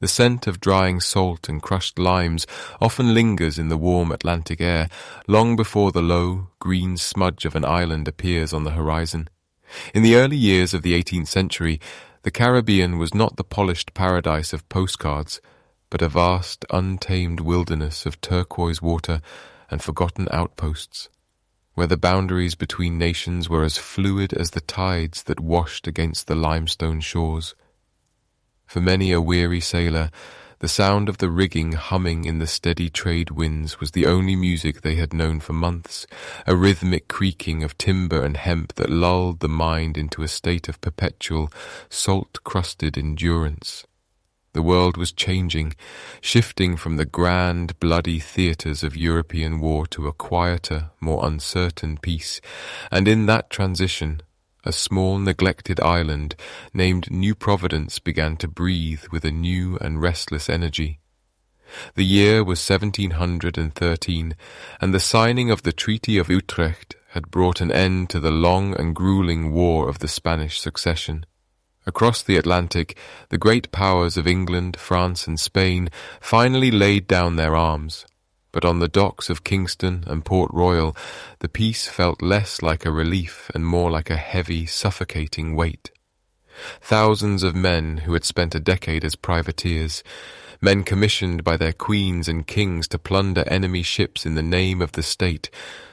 The scent of drying salt and crushed limes often lingers in the warm Atlantic air, long before the low, green smudge of an island appears on the horizon. In the early years of the 18th century, the Caribbean was not the polished paradise of postcards, but a vast, untamed wilderness of turquoise water and forgotten outposts, where the boundaries between nations were as fluid as the tides that washed against the limestone shores. For many a weary sailor, the sound of the rigging humming in the steady trade winds was the only music they had known for months, a rhythmic creaking of timber and hemp that lulled the mind into a state of perpetual, salt-crusted endurance. The world was changing, shifting from the grand, bloody theatres of European war to a quieter, more uncertain peace, and in that transition, a small neglected island named New Providence began to breathe with a new and restless energy. The year was 1713, and the signing of the Treaty of Utrecht had brought an end to the long and grueling War of the Spanish Succession. Across the Atlantic, the great powers of England, France, and Spain finally laid down their arms. But on the docks of Kingston and Port Royal, the peace felt less like a relief and more like a heavy, suffocating weight. Thousands of men who had spent a decade as privateers, men commissioned by their queens and kings to plunder enemy ships in the name of the state,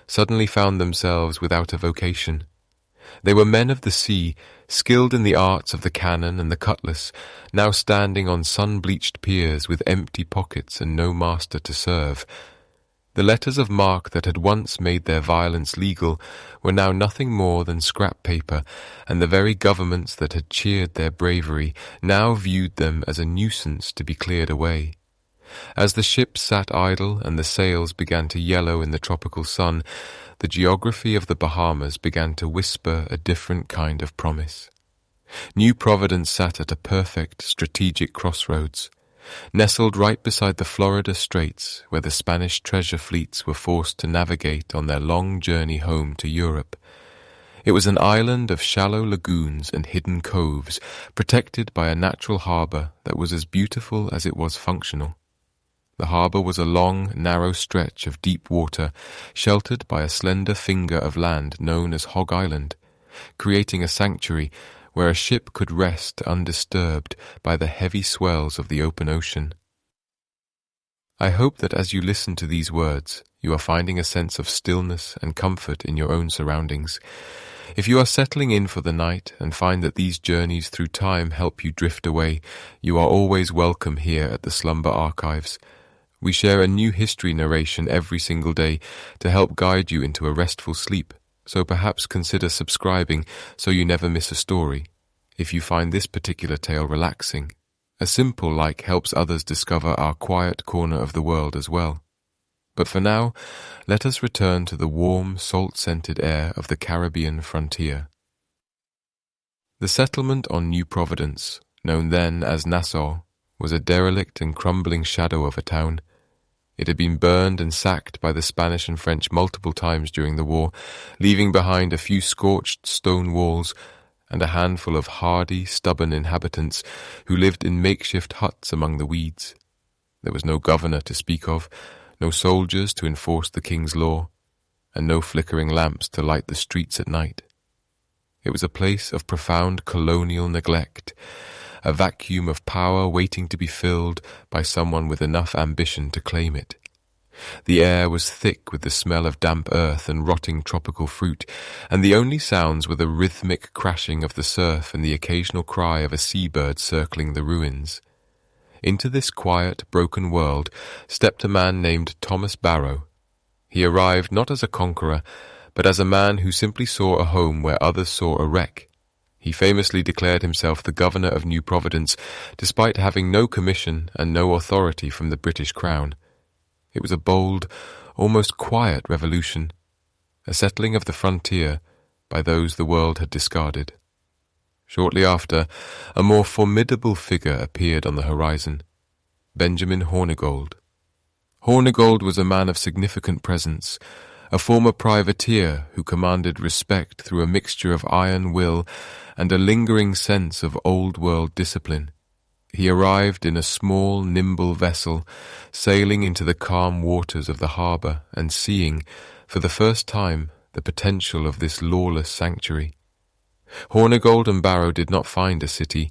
suddenly found themselves without a vocation. They were men of the sea, skilled in the arts of the cannon and the cutlass, now standing on sun-bleached piers with empty pockets and no master to serve. The letters of marque that had once made their violence legal were now nothing more than scrap paper, and the very governments that had cheered their bravery now viewed them as a nuisance to be cleared away. As the ships sat idle and the sails began to yellow in the tropical sun, the geography of the Bahamas began to whisper a different kind of promise. New Providence sat at a perfect strategic crossroads, nestled right beside the Florida Straits, where the Spanish treasure fleets were forced to navigate on their long journey home to Europe. It was an island of shallow lagoons and hidden coves, protected by a natural harbour that was as beautiful as it was functional. The harbour was a long, narrow stretch of deep water, sheltered by a slender finger of land known as Hog Island, creating a sanctuary where a ship could rest undisturbed by the heavy swells of the open ocean. I hope that as you listen to these words, you are finding a sense of stillness and comfort in your own surroundings. If you are settling in for the night and find that these journeys through time help you drift away, you are always welcome here at the Slumber Archives. We share a new history narration every single day to help guide you into a restful sleep, so perhaps consider subscribing so you never miss a story. If you find this particular tale relaxing, a simple like helps others discover our quiet corner of the world as well. But for now, let us return to the warm, salt-scented air of the Caribbean frontier. The settlement on New Providence, known then as Nassau, was a derelict and crumbling shadow of a town. It had been burned and sacked by the Spanish and French multiple times during the war, leaving behind a few scorched stone walls and a handful of hardy, stubborn inhabitants who lived in makeshift huts among the weeds. There was no governor to speak of, no soldiers to enforce the king's law, and no flickering lamps to light the streets at night. It was a place of profound colonial neglect, a vacuum of power waiting to be filled by someone with enough ambition to claim it. The air was thick with the smell of damp earth and rotting tropical fruit, and the only sounds were the rhythmic crashing of the surf and the occasional cry of a seabird circling the ruins. Into this quiet, broken world stepped a man named Thomas Barrow. He arrived not as a conqueror, but as a man who simply saw a home where others saw a wreck. He famously declared himself the governor of New Providence, despite having no commission and no authority from the British Crown. It was a bold, almost quiet revolution, a settling of the frontier by those the world had discarded. Shortly after, a more formidable figure appeared on the horizon, Benjamin Hornigold. Hornigold was a man of significant presence, a former privateer who commanded respect through a mixture of iron will and a lingering sense of old-world discipline. He arrived in a small, nimble vessel, sailing into the calm waters of the harbour and seeing, for the first time, the potential of this lawless sanctuary. Hornigold and Barrow did not find a city,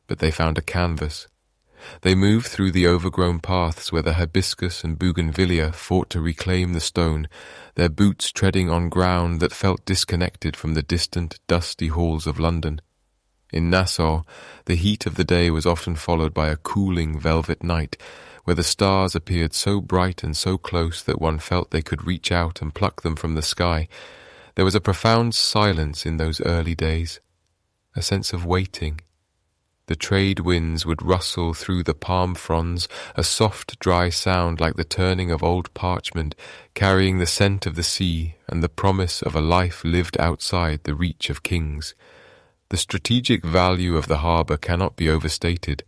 but they found a canvas. They moved through the overgrown paths where the hibiscus and bougainvillea fought to reclaim the stone, their boots treading on ground that felt disconnected from the distant, dusty halls of London. In Nassau, the heat of the day was often followed by a cooling velvet night, where the stars appeared so bright and so close that one felt they could reach out and pluck them from the sky. There was a profound silence in those early days, a sense of waiting. The trade winds would rustle through the palm fronds, a soft, dry sound like the turning of old parchment, carrying the scent of the sea and the promise of a life lived outside the reach of kings. The strategic value of the harbour cannot be overstated.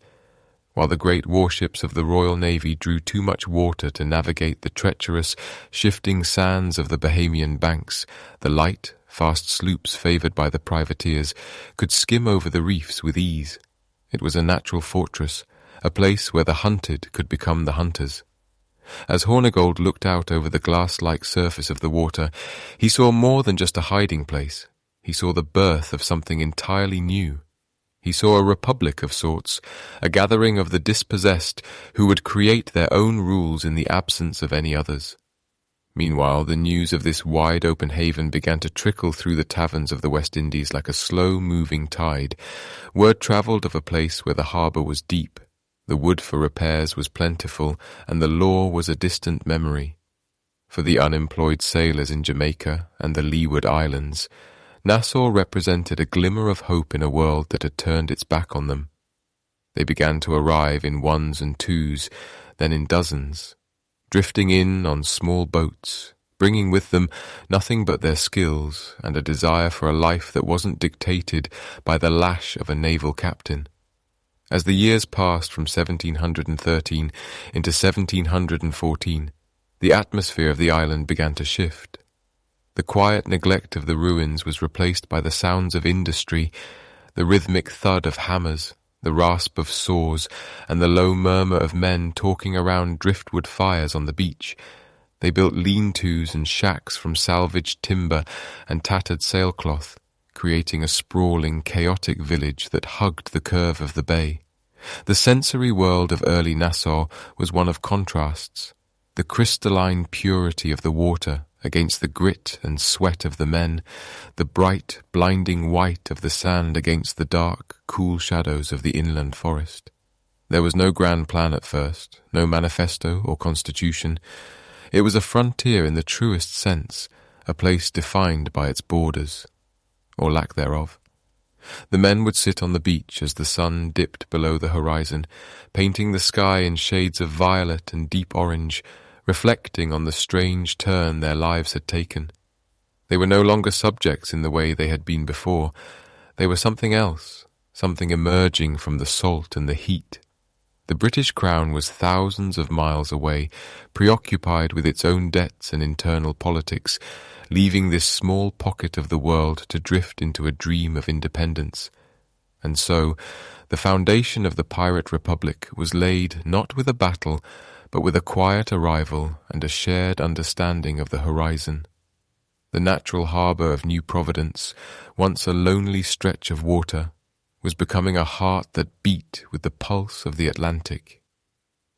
While the great warships of the Royal Navy drew too much water to navigate the treacherous, shifting sands of the Bahamian banks, the light, fast sloops favoured by the privateers could skim over the reefs with ease. It was a natural fortress, a place where the hunted could become the hunters. As Hornigold looked out over the glass-like surface of the water, he saw more than just a hiding place. He saw the birth of something entirely new. He saw a republic of sorts, a gathering of the dispossessed who would create their own rules in the absence of any others. Meanwhile, the news of this wide-open haven began to trickle through the taverns of the West Indies like a slow-moving tide. Word travelled of a place where the harbour was deep, the wood for repairs was plentiful, and the law was a distant memory. For the unemployed sailors in Jamaica and the Leeward Islands, Nassau represented a glimmer of hope in a world that had turned its back on them. They began to arrive in ones and twos, then in dozens, drifting in on small boats, bringing with them nothing but their skills and a desire for a life that wasn't dictated by the lash of a naval captain. As the years passed from 1713 into 1714, the atmosphere of the island began to shift. The quiet neglect of the ruins was replaced by the sounds of industry, the rhythmic thud of hammers, the rasp of saws, and the low murmur of men talking around driftwood fires on the beach. They built lean-tos and shacks from salvaged timber and tattered sailcloth, creating a sprawling, chaotic village that hugged the curve of the bay. The sensory world of early Nassau was one of contrasts. The crystalline purity of the water against the grit and sweat of the men, the bright, blinding white of the sand against the dark, cool shadows of the inland forest. There was no grand plan at first, no manifesto or constitution. It was a frontier in the truest sense, a place defined by its borders, or lack thereof. The men would sit on the beach as the sun dipped below the horizon, painting the sky in shades of violet and deep orange, reflecting on the strange turn their lives had taken. They were no longer subjects in the way they had been before. They were something else, something emerging from the salt and the heat. The British Crown was thousands of miles away, preoccupied with its own debts and internal politics, leaving this small pocket of the world to drift into a dream of independence. And so, the foundation of the Pirate Republic was laid not with a battle, but with a quiet arrival and a shared understanding of the horizon. The natural harbour of New Providence, once a lonely stretch of water, was becoming a heart that beat with the pulse of the Atlantic.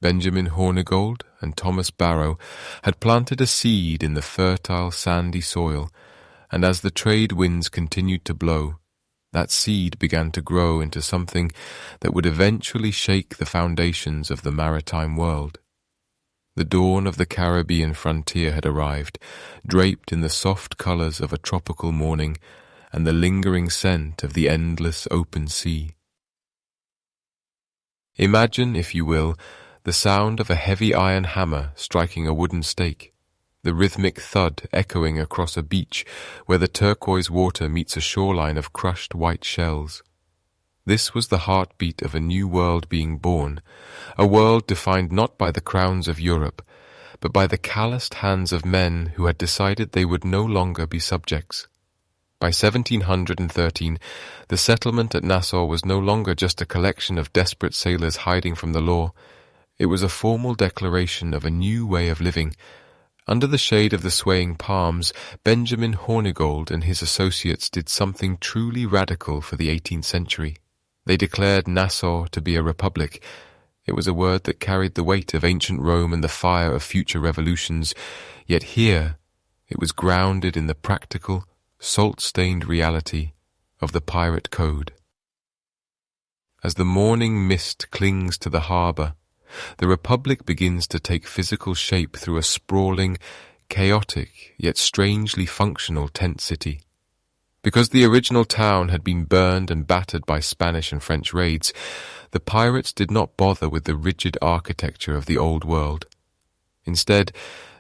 Benjamin Hornigold and Thomas Barrow had planted a seed in the fertile, sandy soil, and as the trade winds continued to blow, that seed began to grow into something that would eventually shake the foundations of the maritime world. The dawn of the Caribbean frontier had arrived, draped in the soft colours of a tropical morning and the lingering scent of the endless open sea. Imagine, if you will, the sound of a heavy iron hammer striking a wooden stake, the rhythmic thud echoing across a beach where the turquoise water meets a shoreline of crushed white shells. This was the heartbeat of a new world being born, a world defined not by the crowns of Europe, but by the calloused hands of men who had decided they would no longer be subjects. By 1713, the settlement at Nassau was no longer just a collection of desperate sailors hiding from the law. It was a formal declaration of a new way of living. Under the shade of the swaying palms, Benjamin Hornigold and his associates did something truly radical for the 18th century. They declared Nassau to be a republic. It was a word that carried the weight of ancient Rome and the fire of future revolutions, yet here it was grounded in the practical, salt-stained reality of the pirate code. As the morning mist clings to the harbour, the Republic begins to take physical shape through a sprawling, chaotic, yet strangely functional tent city. Because the original town had been burned and battered by Spanish and French raids, the pirates did not bother with the rigid architecture of the Old World. Instead,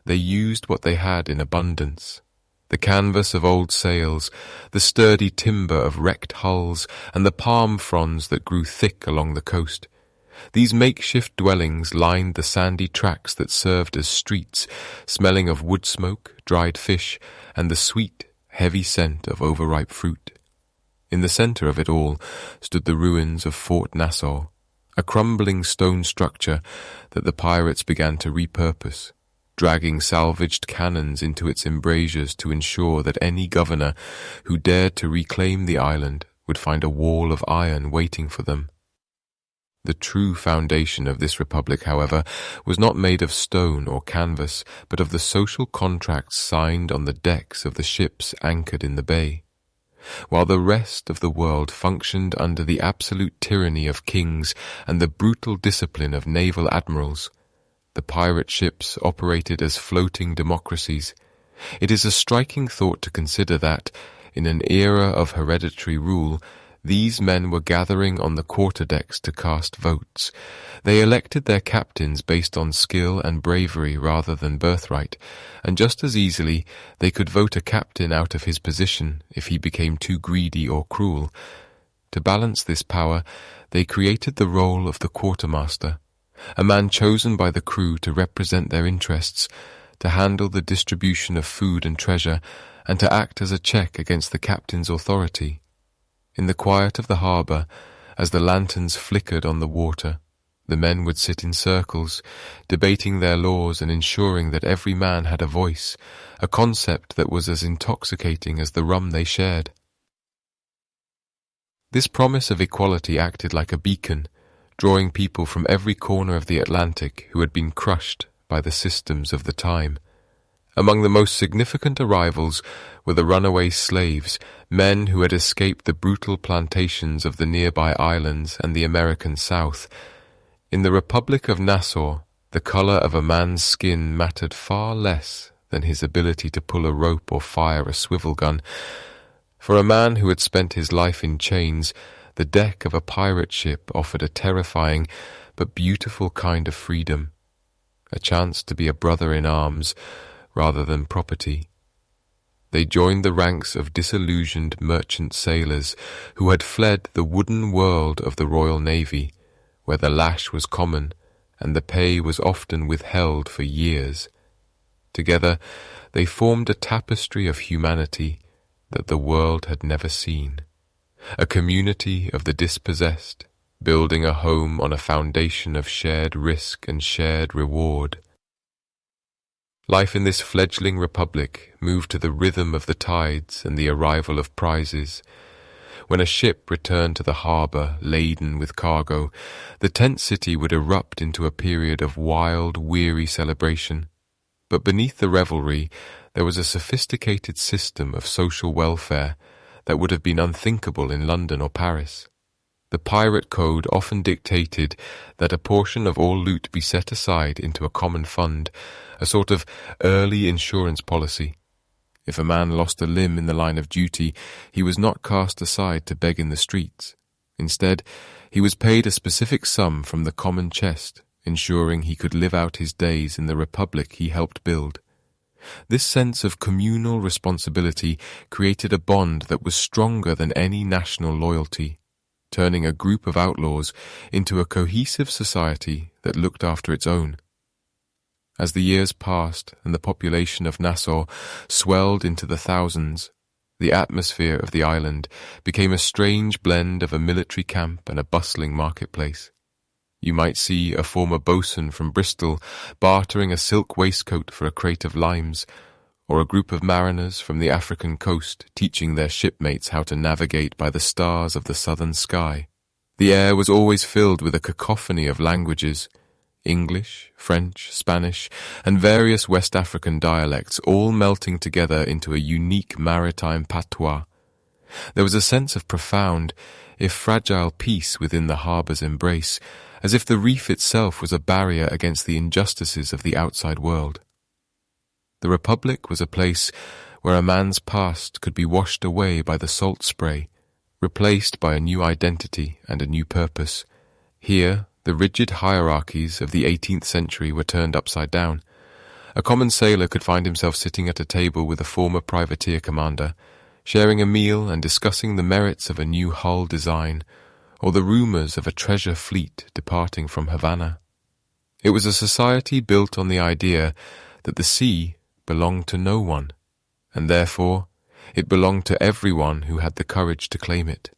they used what they had in abundance: the canvas of old sails, the sturdy timber of wrecked hulls, and the palm fronds that grew thick along the coast. These makeshift dwellings lined the sandy tracks that served as streets, smelling of wood smoke, dried fish, and the sweet, heavy scent of overripe fruit. In the centre of it all stood the ruins of Fort Nassau, a crumbling stone structure that the pirates began to repurpose, dragging salvaged cannons into its embrasures to ensure that any governor who dared to reclaim the island would find a wall of iron waiting for them. The true foundation of this republic, however, was not made of stone or canvas, but of the social contracts signed on the decks of the ships anchored in the bay. While the rest of the world functioned under the absolute tyranny of kings and the brutal discipline of naval admirals, the pirate ships operated as floating democracies. It is a striking thought to consider that, in an era of hereditary rule, these men were gathering on the quarterdecks to cast votes. They elected their captains based on skill and bravery rather than birthright, and just as easily they could vote a captain out of his position if he became too greedy or cruel. To balance this power, they created the role of the quartermaster, a man chosen by the crew to represent their interests, to handle the distribution of food and treasure, and to act as a check against the captain's authority. In the quiet of the harbour, as the lanterns flickered on the water, the men would sit in circles, debating their laws and ensuring that every man had a voice, a concept that was as intoxicating as the rum they shared. This promise of equality acted like a beacon, drawing people from every corner of the Atlantic who had been crushed by the systems of the time. Among the most significant arrivals were the runaway slaves, men who had escaped the brutal plantations of the nearby islands and the American South. In the Republic of Nassau, the colour of a man's skin mattered far less than his ability to pull a rope or fire a swivel gun. For a man who had spent his life in chains, the deck of a pirate ship offered a terrifying but beautiful kind of freedom, a chance to be a brother in arms rather than property. They joined the ranks of disillusioned merchant sailors who had fled the wooden world of the Royal Navy, where the lash was common and the pay was often withheld for years. Together, they formed a tapestry of humanity that the world had never seen, a community of the dispossessed, building a home on a foundation of shared risk and shared reward. Life in this fledgling republic moved to the rhythm of the tides and the arrival of prizes. When a ship returned to the harbour laden with cargo, the tent city would erupt into a period of wild, weary celebration. But beneath the revelry, there was a sophisticated system of social welfare that would have been unthinkable in London or Paris. The pirate code often dictated that a portion of all loot be set aside into a common fund, a sort of early insurance policy. If a man lost a limb in the line of duty, he was not cast aside to beg in the streets. Instead, he was paid a specific sum from the common chest, ensuring he could live out his days in the republic he helped build. This sense of communal responsibility created a bond that was stronger than any national loyalty, turning a group of outlaws into a cohesive society that looked after its own. As the years passed and the population of Nassau swelled into the thousands, The atmosphere of the island became a strange blend of a military camp and a bustling marketplace. You might see a former boatswain from Bristol bartering a silk waistcoat for a crate of limes, or a group of mariners from the African coast teaching their shipmates how to navigate by the stars of the southern sky. The air was always filled with a cacophony of languages, English, French, Spanish, and various West African dialects, all melting together into a unique maritime patois. There was a sense of profound, if fragile, peace within the harbour's embrace, as if the reef itself was a barrier against the injustices of the outside world. The Republic was a place where a man's past could be washed away by the salt spray, replaced by a new identity and a new purpose. Here, the rigid hierarchies of the 18th century were turned upside down. A common sailor could find himself sitting at a table with a former privateer commander, sharing a meal and discussing the merits of a new hull design, or the rumours of a treasure fleet departing from Havana. It was a society built on the idea that the sea belonged to no one, and therefore it belonged to everyone who had the courage to claim it.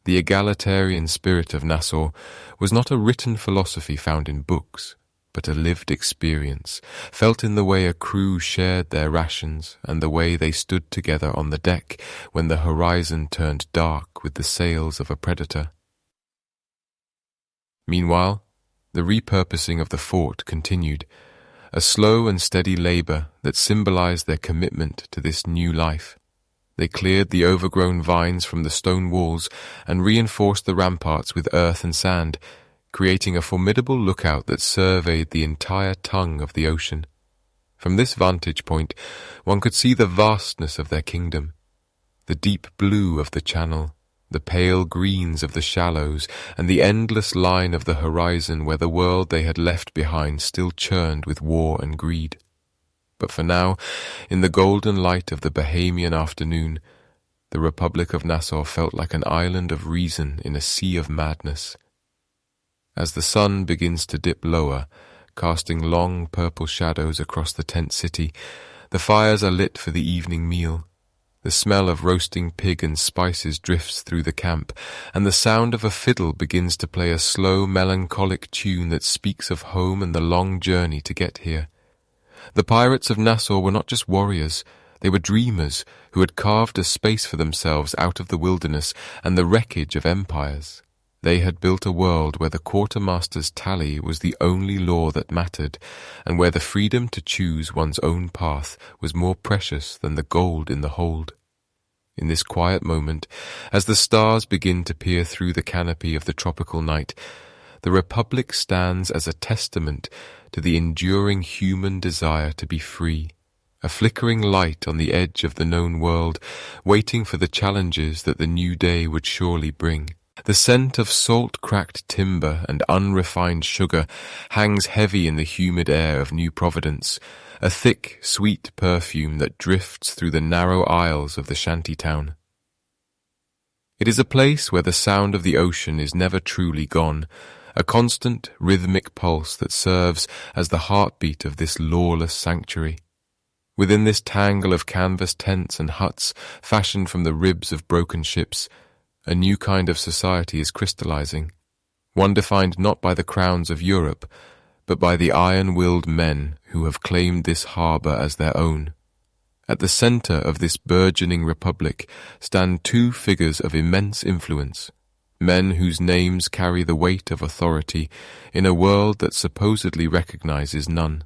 The egalitarian spirit of Nassau was not a written philosophy found in books, but a lived experience, felt in the way a crew shared their rations and the way they stood together on the deck when the horizon turned dark with the sails of a predator. Meanwhile, the repurposing of the fort continued, a slow and steady labour that symbolized their commitment to this new life. They cleared the overgrown vines from the stone walls and reinforced the ramparts with earth and sand, creating a formidable lookout that surveyed the entire tongue of the ocean. From this vantage point, one could see the vastness of their kingdom, the deep blue of the channel, the pale greens of the shallows, and the endless line of the horizon where the world they had left behind still churned with war and greed. But for now, in the golden light of the Bahamian afternoon, the Republic of Nassau felt like an island of reason in a sea of madness. As the sun begins to dip lower, casting long purple shadows across the tent city, the fires are lit for the evening meal. The smell of roasting pig and spices drifts through the camp, and the sound of a fiddle begins to play a slow, melancholic tune that speaks of home and the long journey to get here. The pirates of Nassau were not just warriors, they were dreamers who had carved a space for themselves out of the wilderness and the wreckage of empires. They had built a world where the quartermaster's tally was the only law that mattered, and where the freedom to choose one's own path was more precious than the gold in the hold. In this quiet moment, as the stars begin to peer through the canopy of the tropical night, the Republic stands as a testament to the enduring human desire to be free, a flickering light on the edge of the known world, waiting for the challenges that the new day would surely bring. The scent of salt-cracked timber and unrefined sugar hangs heavy in the humid air of New Providence, a thick, sweet perfume that drifts through the narrow aisles of the shanty town. It is a place where the sound of the ocean is never truly gone, a constant, rhythmic pulse that serves as the heartbeat of this lawless sanctuary. Within this tangle of canvas tents and huts fashioned from the ribs of broken ships, a new kind of society is crystallizing, one defined not by the crowns of Europe, but by the iron-willed men who have claimed this harbour as their own. At the centre of this burgeoning republic stand two figures of immense influence, men whose names carry the weight of authority in a world that supposedly recognizes none.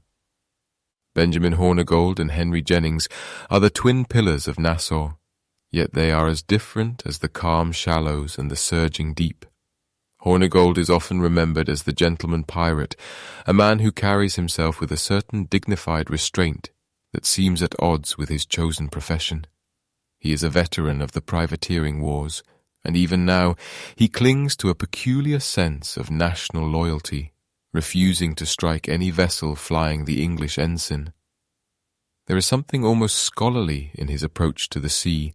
Benjamin Hornigold and Henry Jennings are the twin pillars of Nassau, yet they are as different as the calm shallows and the surging deep. Hornigold is often remembered as the gentleman pirate, a man who carries himself with a certain dignified restraint that seems at odds with his chosen profession. He is a veteran of the privateering wars, and even now he clings to a peculiar sense of national loyalty, refusing to strike any vessel flying the English ensign. There is something almost scholarly in his approach to the sea,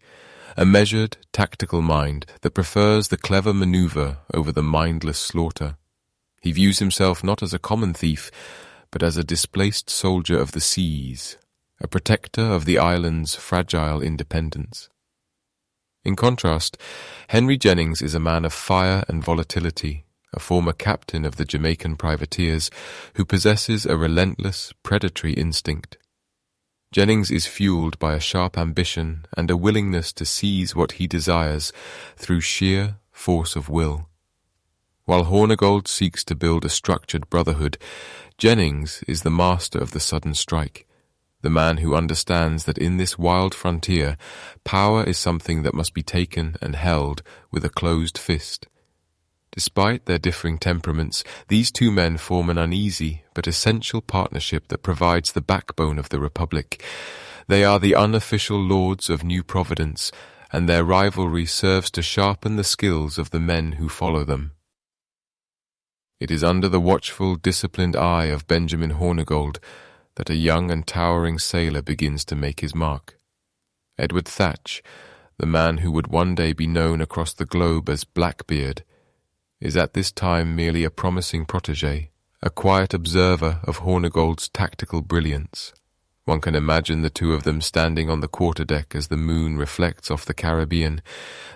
a measured, tactical mind that prefers the clever maneuver over the mindless slaughter. He views himself not as a common thief, but as a displaced soldier of the seas, a protector of the island's fragile independence. In contrast, Henry Jennings is a man of fire and volatility, a former captain of the Jamaican privateers who possesses a relentless, predatory instinct. Jennings is fueled by a sharp ambition and a willingness to seize what he desires through sheer force of will. While Hornigold seeks to build a structured brotherhood, Jennings is the master of the sudden strike, the man who understands that in this wild frontier, power is something that must be taken and held with a closed fist. Despite their differing temperaments, these two men form an uneasy but essential partnership that provides the backbone of the Republic. They are the unofficial Lords of New Providence, and their rivalry serves to sharpen the skills of the men who follow them. It is under the watchful, disciplined eye of Benjamin Hornigold that a young and towering sailor begins to make his mark. Edward Thatch, the man who would one day be known across the globe as Blackbeard, is at this time merely a promising protégé, a quiet observer of Hornigold's tactical brilliance. One can imagine the two of them standing on the quarterdeck as the moon reflects off the Caribbean,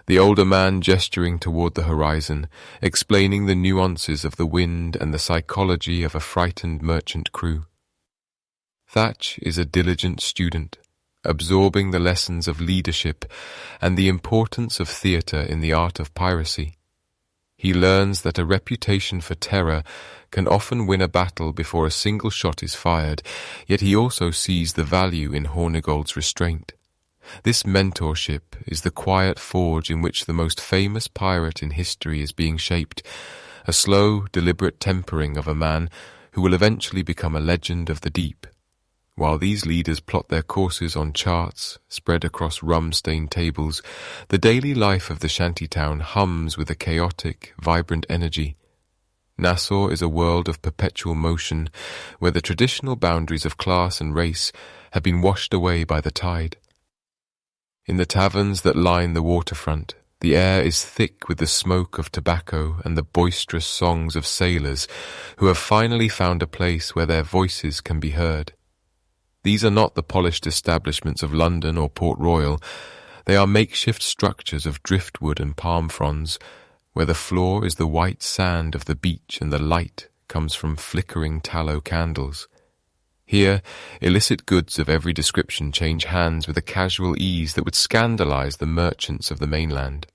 the older man gesturing toward the horizon, explaining the nuances of the wind and the psychology of a frightened merchant crew. Thatch is a diligent student, absorbing the lessons of leadership and the importance of theatre in the art of piracy. He learns that a reputation for terror can often win a battle before a single shot is fired, yet he also sees the value in Hornigold's restraint. This mentorship is the quiet forge in which the most famous pirate in history is being shaped, a slow, deliberate tempering of a man who will eventually become a legend of the deep. While these leaders plot their courses on charts spread across rum-stained tables, the daily life of the shantytown hums with a chaotic, vibrant energy. Nassau is a world of perpetual motion, where the traditional boundaries of class and race have been washed away by the tide. In the taverns that line the waterfront, the air is thick with the smoke of tobacco and the boisterous songs of sailors who have finally found a place where their voices can be heard. These are not the polished establishments of London or Port Royal. They are makeshift structures of driftwood and palm fronds, where the floor is the white sand of the beach and the light comes from flickering tallow candles. Here, illicit goods of every description change hands with a casual ease that would scandalize the merchants of the mainland.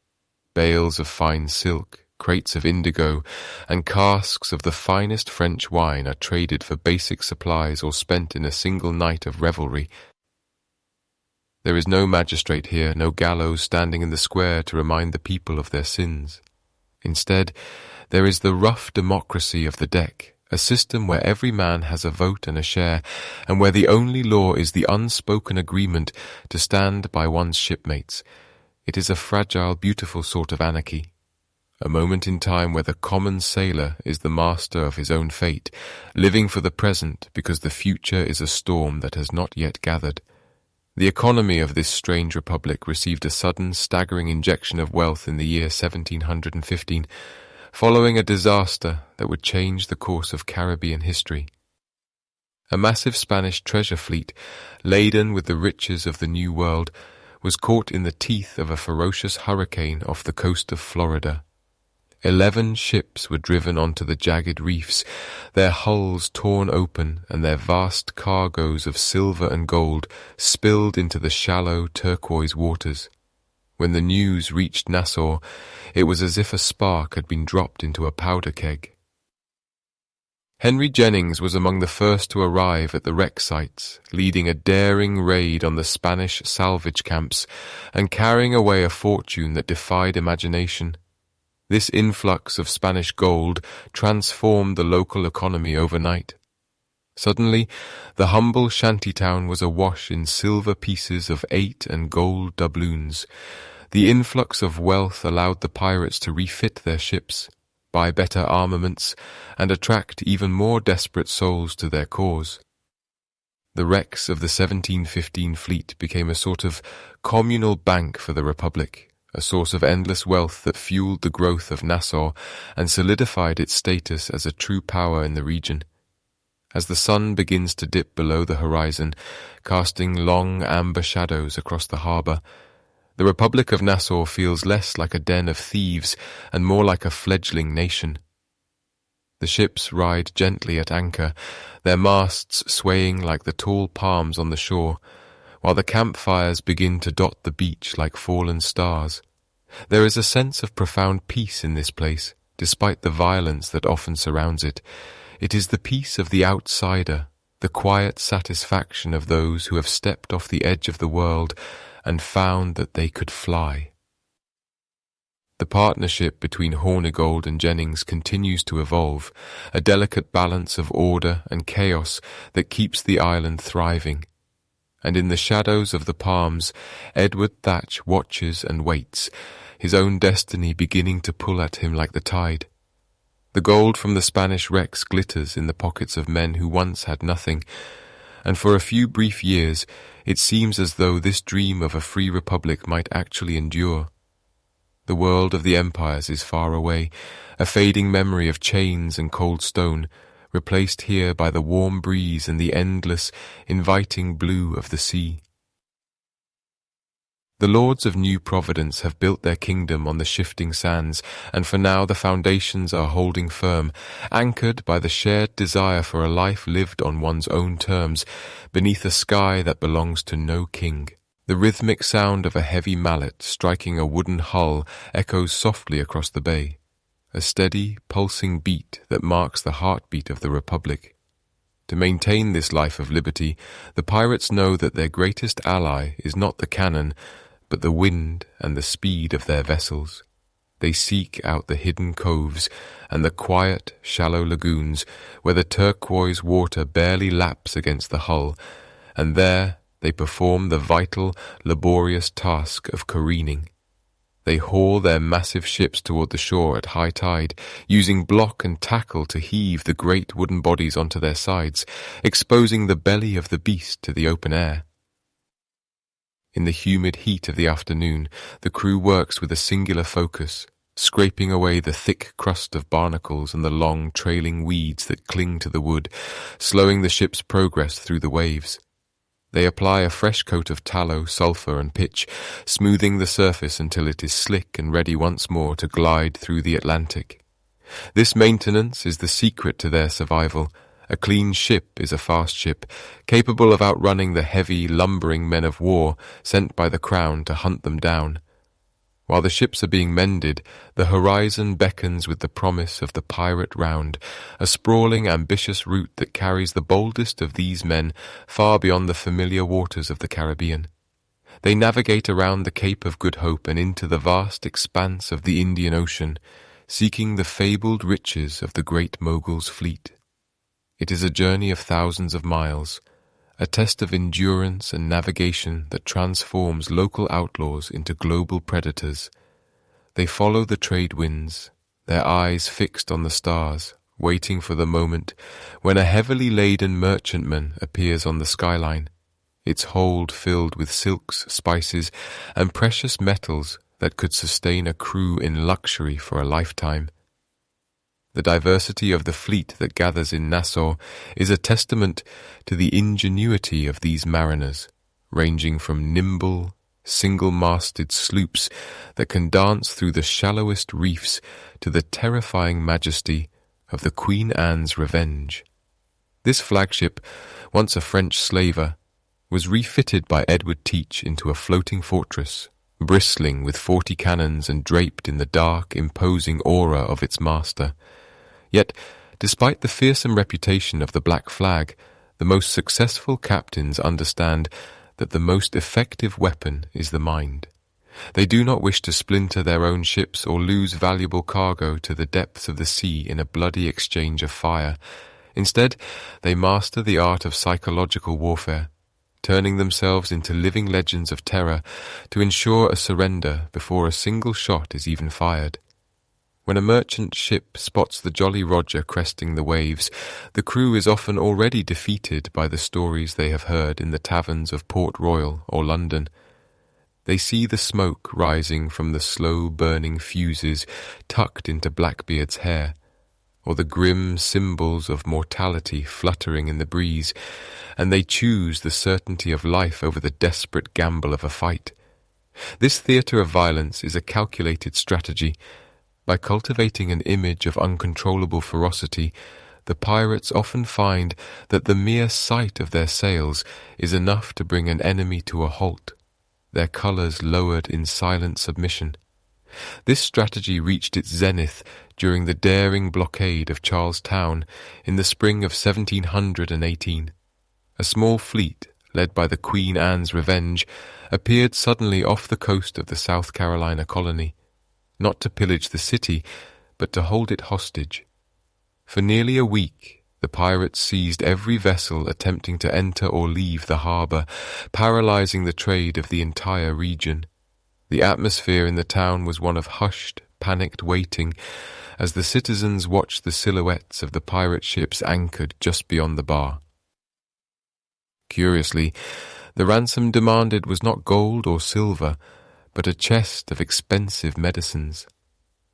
Bales of fine silk, crates of indigo, and casks of the finest French wine are traded for basic supplies or spent in a single night of revelry. There is no magistrate here, no gallows standing in the square to remind the people of their sins. Instead, there is the rough democracy of the deck, a system where every man has a vote and a share, and where the only law is the unspoken agreement to stand by one's shipmates. It is a fragile, beautiful sort of anarchy. A moment in time where the common sailor is the master of his own fate, living for the present because the future is a storm that has not yet gathered. The economy of this strange republic received a sudden, staggering injection of wealth in the year 1715, following a disaster that would change the course of Caribbean history. A massive Spanish treasure fleet, laden with the riches of the New World, was caught in the teeth of a ferocious hurricane off the coast of Florida. 11 ships were driven onto the jagged reefs, their hulls torn open and their vast cargoes of silver and gold spilled into the shallow turquoise waters. When the news reached Nassau, it was as if a spark had been dropped into a powder keg. Henry Jennings was among the first to arrive at the wreck sites, leading a daring raid on the Spanish salvage camps and carrying away a fortune that defied imagination. This influx of Spanish gold transformed the local economy overnight. Suddenly, the humble shantytown was awash in silver pieces of 8 and gold doubloons. The influx of wealth allowed the pirates to refit their ships, buy better armaments, and attract even more desperate souls to their cause. The wrecks of the 1715 fleet became a sort of communal bank for the Republic, a source of endless wealth that fueled the growth of Nassau and solidified its status as a true power in the region. As the sun begins to dip below the horizon, casting long amber shadows across the harbour, The Republic of Nassau feels less like a den of thieves and more like a fledgling nation. The ships ride gently at anchor, their masts swaying like the tall palms on the shore, while the campfires begin to dot the beach like fallen stars. There is a sense of profound peace in this place, despite the violence that often surrounds it. It is the peace of the outsider, the quiet satisfaction of those who have stepped off the edge of the world and found that they could fly. The partnership between Hornigold and Jennings continues to evolve, a delicate balance of order and chaos that keeps the island thriving. And in the shadows of the palms, Edward Thatch watches and waits, his own destiny beginning to pull at him like the tide. The gold from the Spanish wrecks glitters in the pockets of men who once had nothing, and for a few brief years it seems as though this dream of a free republic might actually endure. The world of the empires is far away, a fading memory of chains and cold stone, replaced here by the warm breeze and the endless, inviting blue of the sea. The Lords of New Providence have built their kingdom on the shifting sands, and for now the foundations are holding firm, anchored by the shared desire for a life lived on one's own terms, beneath a sky that belongs to no king. The rhythmic sound of a heavy mallet striking a wooden hull echoes softly across the bay, a steady, pulsing beat that marks the heartbeat of the Republic. To maintain this life of liberty, the pirates know that their greatest ally is not the cannon, but the wind and the speed of their vessels. They seek out the hidden coves and the quiet, shallow lagoons where the turquoise water barely laps against the hull, and there they perform the vital, laborious task of careening. They haul their massive ships toward the shore at high tide, using block and tackle to heave the great wooden bodies onto their sides, exposing the belly of the beast to the open air. In the humid heat of the afternoon, the crew works with a singular focus, scraping away the thick crust of barnacles and the long, trailing weeds that cling to the wood, slowing the ship's progress through the waves. They apply a fresh coat of tallow, sulphur, and pitch, smoothing the surface until it is slick and ready once more to glide through the Atlantic. This maintenance is the secret to their survival. A clean ship is a fast ship, capable of outrunning the heavy, lumbering men of war sent by the Crown to hunt them down. While the ships are being mended, the horizon beckons with the promise of the pirate round, a sprawling, ambitious route that carries the boldest of these men far beyond the familiar waters of the Caribbean. They navigate around the Cape of Good Hope and into the vast expanse of the Indian Ocean, seeking the fabled riches of the Great Mogul's fleet. It is a journey of thousands of miles, a test of endurance and navigation that transforms local outlaws into global predators. They follow the trade winds, their eyes fixed on the stars, waiting for the moment when a heavily laden merchantman appears on the skyline, its hold filled with silks, spices, and precious metals that could sustain a crew in luxury for a lifetime. The diversity of the fleet that gathers in Nassau is a testament to the ingenuity of these mariners, ranging from nimble, single-masted sloops that can dance through the shallowest reefs to the terrifying majesty of the Queen Anne's Revenge. This flagship, once a French slaver, was refitted by Edward Teach into a floating fortress, bristling with 40 cannons and draped in the dark, imposing aura of its master. Yet, despite the fearsome reputation of the Black Flag, the most successful captains understand that the most effective weapon is the mind. They do not wish to splinter their own ships or lose valuable cargo to the depths of the sea in a bloody exchange of fire. Instead, they master the art of psychological warfare, turning themselves into living legends of terror to ensure a surrender before a single shot is even fired. When a merchant ship spots the Jolly Roger cresting the waves, the crew is often already defeated by the stories they have heard in the taverns of Port Royal or London. They see the smoke rising from the slow-burning fuses tucked into Blackbeard's hair, or the grim symbols of mortality fluttering in the breeze, and they choose the certainty of life over the desperate gamble of a fight. This theatre of violence is a calculated strategy. By cultivating an image of uncontrollable ferocity, the pirates often find that the mere sight of their sails is enough to bring an enemy to a halt, their colours lowered in silent submission. This strategy reached its zenith during the daring blockade of Charlestown in the spring of 1718. A small fleet, led by the Queen Anne's Revenge, appeared suddenly off the coast of the South Carolina colony, not to pillage the city, but to hold it hostage. For nearly a week, the pirates seized every vessel attempting to enter or leave the harbour, paralyzing the trade of the entire region. The atmosphere in the town was one of hushed, panicked waiting, as the citizens watched the silhouettes of the pirate ships anchored just beyond the bar. Curiously, the ransom demanded was not gold or silver, but a chest of expensive medicines.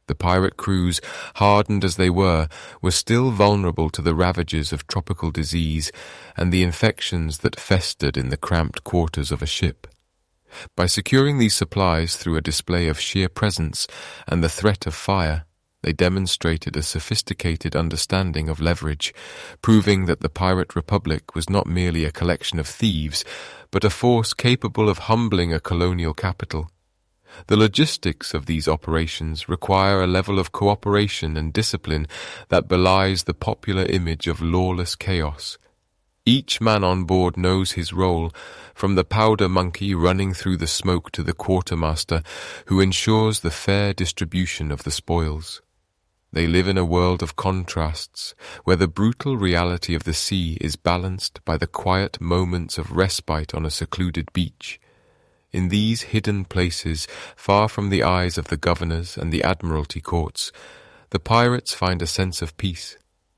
The pirate crews, hardened as they were still vulnerable to the ravages of tropical disease and the infections that festered in the cramped quarters of a ship. By securing these supplies through a display of sheer presence and the threat of fire, they demonstrated a sophisticated understanding of leverage, proving that the Pirate Republic was not merely a collection of thieves, but a force capable of humbling a colonial capital. The logistics of these operations require a level of cooperation and discipline that belies the popular image of lawless chaos. Each man on board knows his role, from the powder monkey running through the smoke to the quartermaster, who ensures the fair distribution of the spoils. They live in a world of contrasts, where the brutal reality of the sea is balanced by the quiet moments of respite on a secluded beach. In these hidden places, far from the eyes of the governors and the admiralty courts, the pirates find a sense of peace.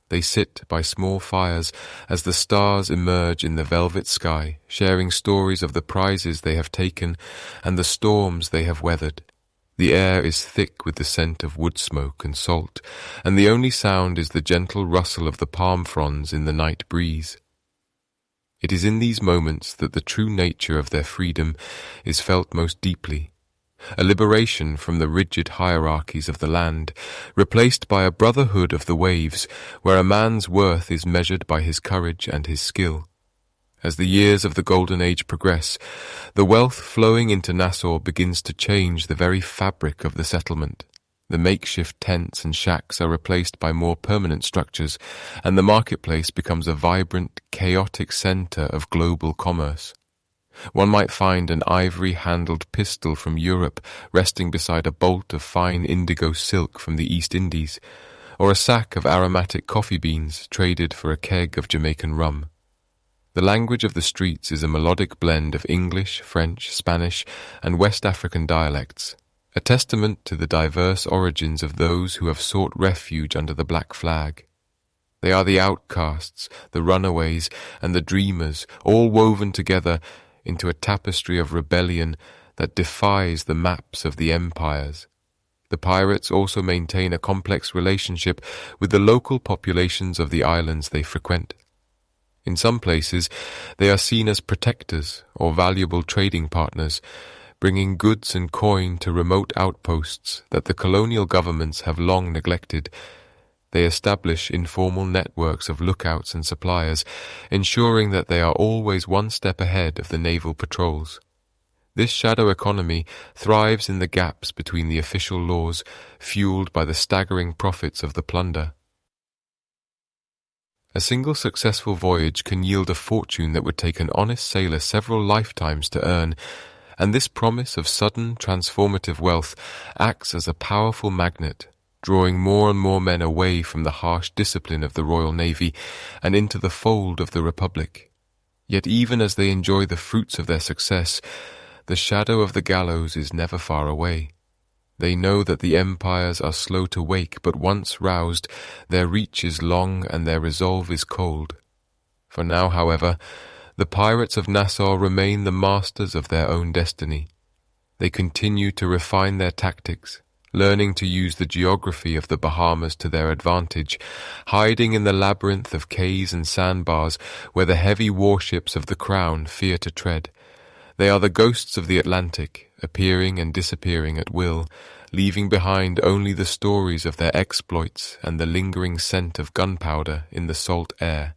They sit by small fires as the stars emerge in the velvet sky, sharing stories of the prizes they have taken and the storms they have weathered. The air is thick with the scent of wood smoke and salt, and the only sound is the gentle rustle of the palm fronds in the night breeze. It is in these moments that the true nature of their freedom is felt most deeply, a liberation from the rigid hierarchies of the land, replaced by a brotherhood of the waves, where a man's worth is measured by his courage and his skill. As the years of the Golden Age progress, the wealth flowing into Nassau begins to change the very fabric of the settlement. The makeshift tents and shacks are replaced by more permanent structures, and the marketplace becomes a vibrant, chaotic center of global commerce. One might find an ivory-handled pistol from Europe resting beside a bolt of fine indigo silk from the East Indies, or a sack of aromatic coffee beans traded for a keg of Jamaican rum. The language of the streets is a melodic blend of English, French, Spanish, and West African dialects, a testament to the diverse origins of those who have sought refuge under the black flag. They are the outcasts, the runaways, and the dreamers, all woven together into a tapestry of rebellion that defies the maps of the empires. The pirates also maintain a complex relationship with the local populations of the islands they frequent. In some places, they are seen as protectors or valuable trading partners, bringing goods and coin to remote outposts that the colonial governments have long neglected. They establish informal networks of lookouts and suppliers, ensuring that they are always one step ahead of the naval patrols. This shadow economy thrives in the gaps between the official laws, fueled by the staggering profits of the plunder. A single successful voyage can yield a fortune that would take an honest sailor several lifetimes to earn, and this promise of sudden, transformative wealth acts as a powerful magnet, drawing more and more men away from the harsh discipline of the Royal Navy and into the fold of the Republic. Yet even as they enjoy the fruits of their success, the shadow of the gallows is never far away. They know that the empires are slow to wake, but once roused, their reach is long and their resolve is cold. For now, however, the pirates of Nassau remain the masters of their own destiny. They continue to refine their tactics, learning to use the geography of the Bahamas to their advantage, hiding in the labyrinth of cays and sandbars where the heavy warships of the Crown fear to tread. They are the ghosts of the Atlantic, appearing and disappearing at will, leaving behind only the stories of their exploits and the lingering scent of gunpowder in the salt air.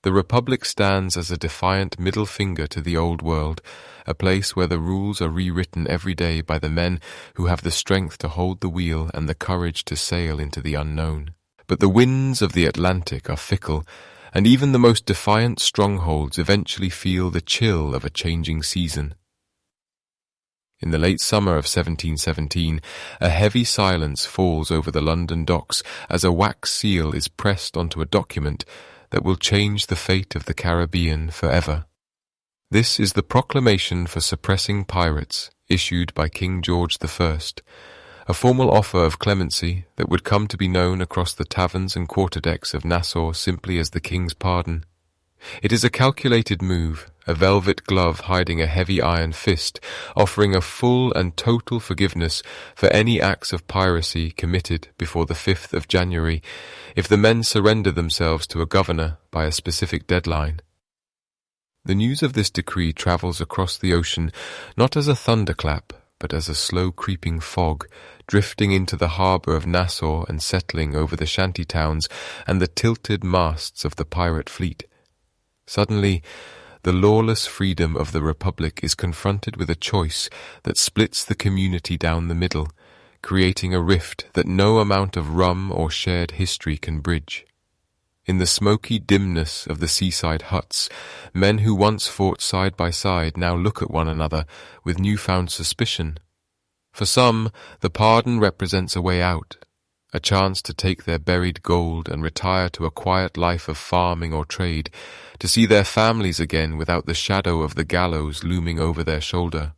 The Republic stands as a defiant middle finger to the old world, a place where the rules are rewritten every day by the men who have the strength to hold the wheel and the courage to sail into the unknown. But the winds of the Atlantic are fickle, and even the most defiant strongholds eventually feel the chill of a changing season. In the late summer of 1717, a heavy silence falls over the London docks as a wax seal is pressed onto a document that will change the fate of the Caribbean forever. This is the proclamation for suppressing pirates, issued by King George I, a formal offer of clemency that would come to be known across the taverns and quarterdecks of Nassau simply as the King's pardon. It is a calculated move, a velvet glove hiding a heavy iron fist, offering a full and total forgiveness for any acts of piracy committed before the 5th of January, if the men surrender themselves to a governor by a specific deadline. The news of this decree travels across the ocean not as a thunderclap, but as a slow creeping fog, drifting into the harbour of Nassau and settling over the shanty towns and the tilted masts of the pirate fleet. Suddenly, the lawless freedom of the Republic is confronted with a choice that splits the community down the middle, creating a rift that no amount of rum or shared history can bridge. In the smoky dimness of the seaside huts, men who once fought side by side now look at one another with newfound suspicion. For some, the pardon represents a way out, a chance to take their buried gold and retire to a quiet life of farming or trade, to see their families again without the shadow of the gallows looming over their shoulder.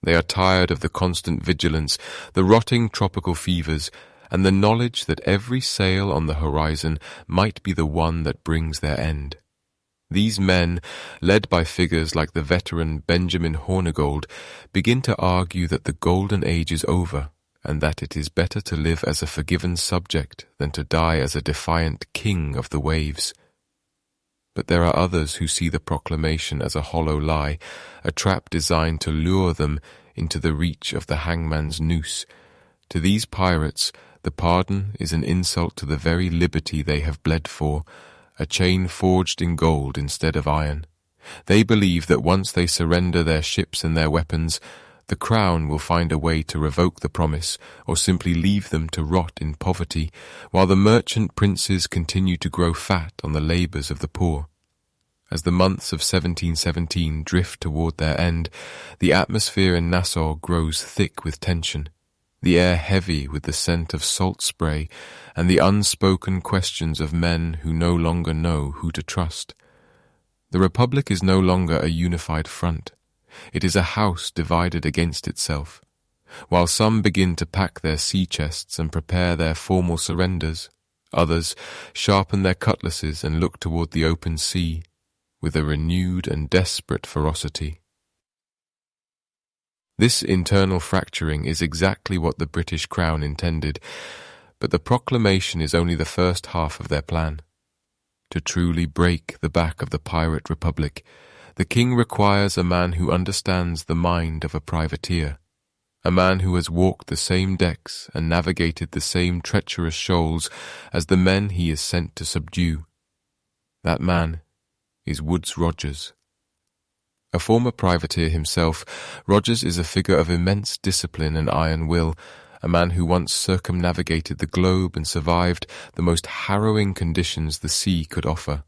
They are tired of the constant vigilance, the rotting tropical fevers, and the knowledge that every sail on the horizon might be the one that brings their end. These men, led by figures like the veteran Benjamin Hornigold, begin to argue that the Golden Age is over, and that it is better to live as a forgiven subject than to die as a defiant king of the waves. But there are others who see the proclamation as a hollow lie, a trap designed to lure them into the reach of the hangman's noose. To these pirates, the pardon is an insult to the very liberty they have bled for, a chain forged in gold instead of iron. They believe that once they surrender their ships and their weapons, the crown will find a way to revoke the promise or simply leave them to rot in poverty, while the merchant princes continue to grow fat on the labours of the poor. As the months of 1717 drift toward their end, the atmosphere in Nassau grows thick with tension, the air heavy with the scent of salt spray and the unspoken questions of men who no longer know who to trust. The Republic is no longer a unified front. It is a house divided against itself. While some begin to pack their sea chests and prepare their formal surrenders, others sharpen their cutlasses and look toward the open sea with a renewed and desperate ferocity. This internal fracturing is exactly what the British Crown intended, but the proclamation is only the first half of their plan. To truly break the back of the pirate republic, the king requires a man who understands the mind of a privateer, a man who has walked the same decks and navigated the same treacherous shoals as the men he is sent to subdue. That man is Woodes Rogers. A former privateer himself, Rogers is a figure of immense discipline and iron will, a man who once circumnavigated the globe and survived the most harrowing conditions the sea could offer.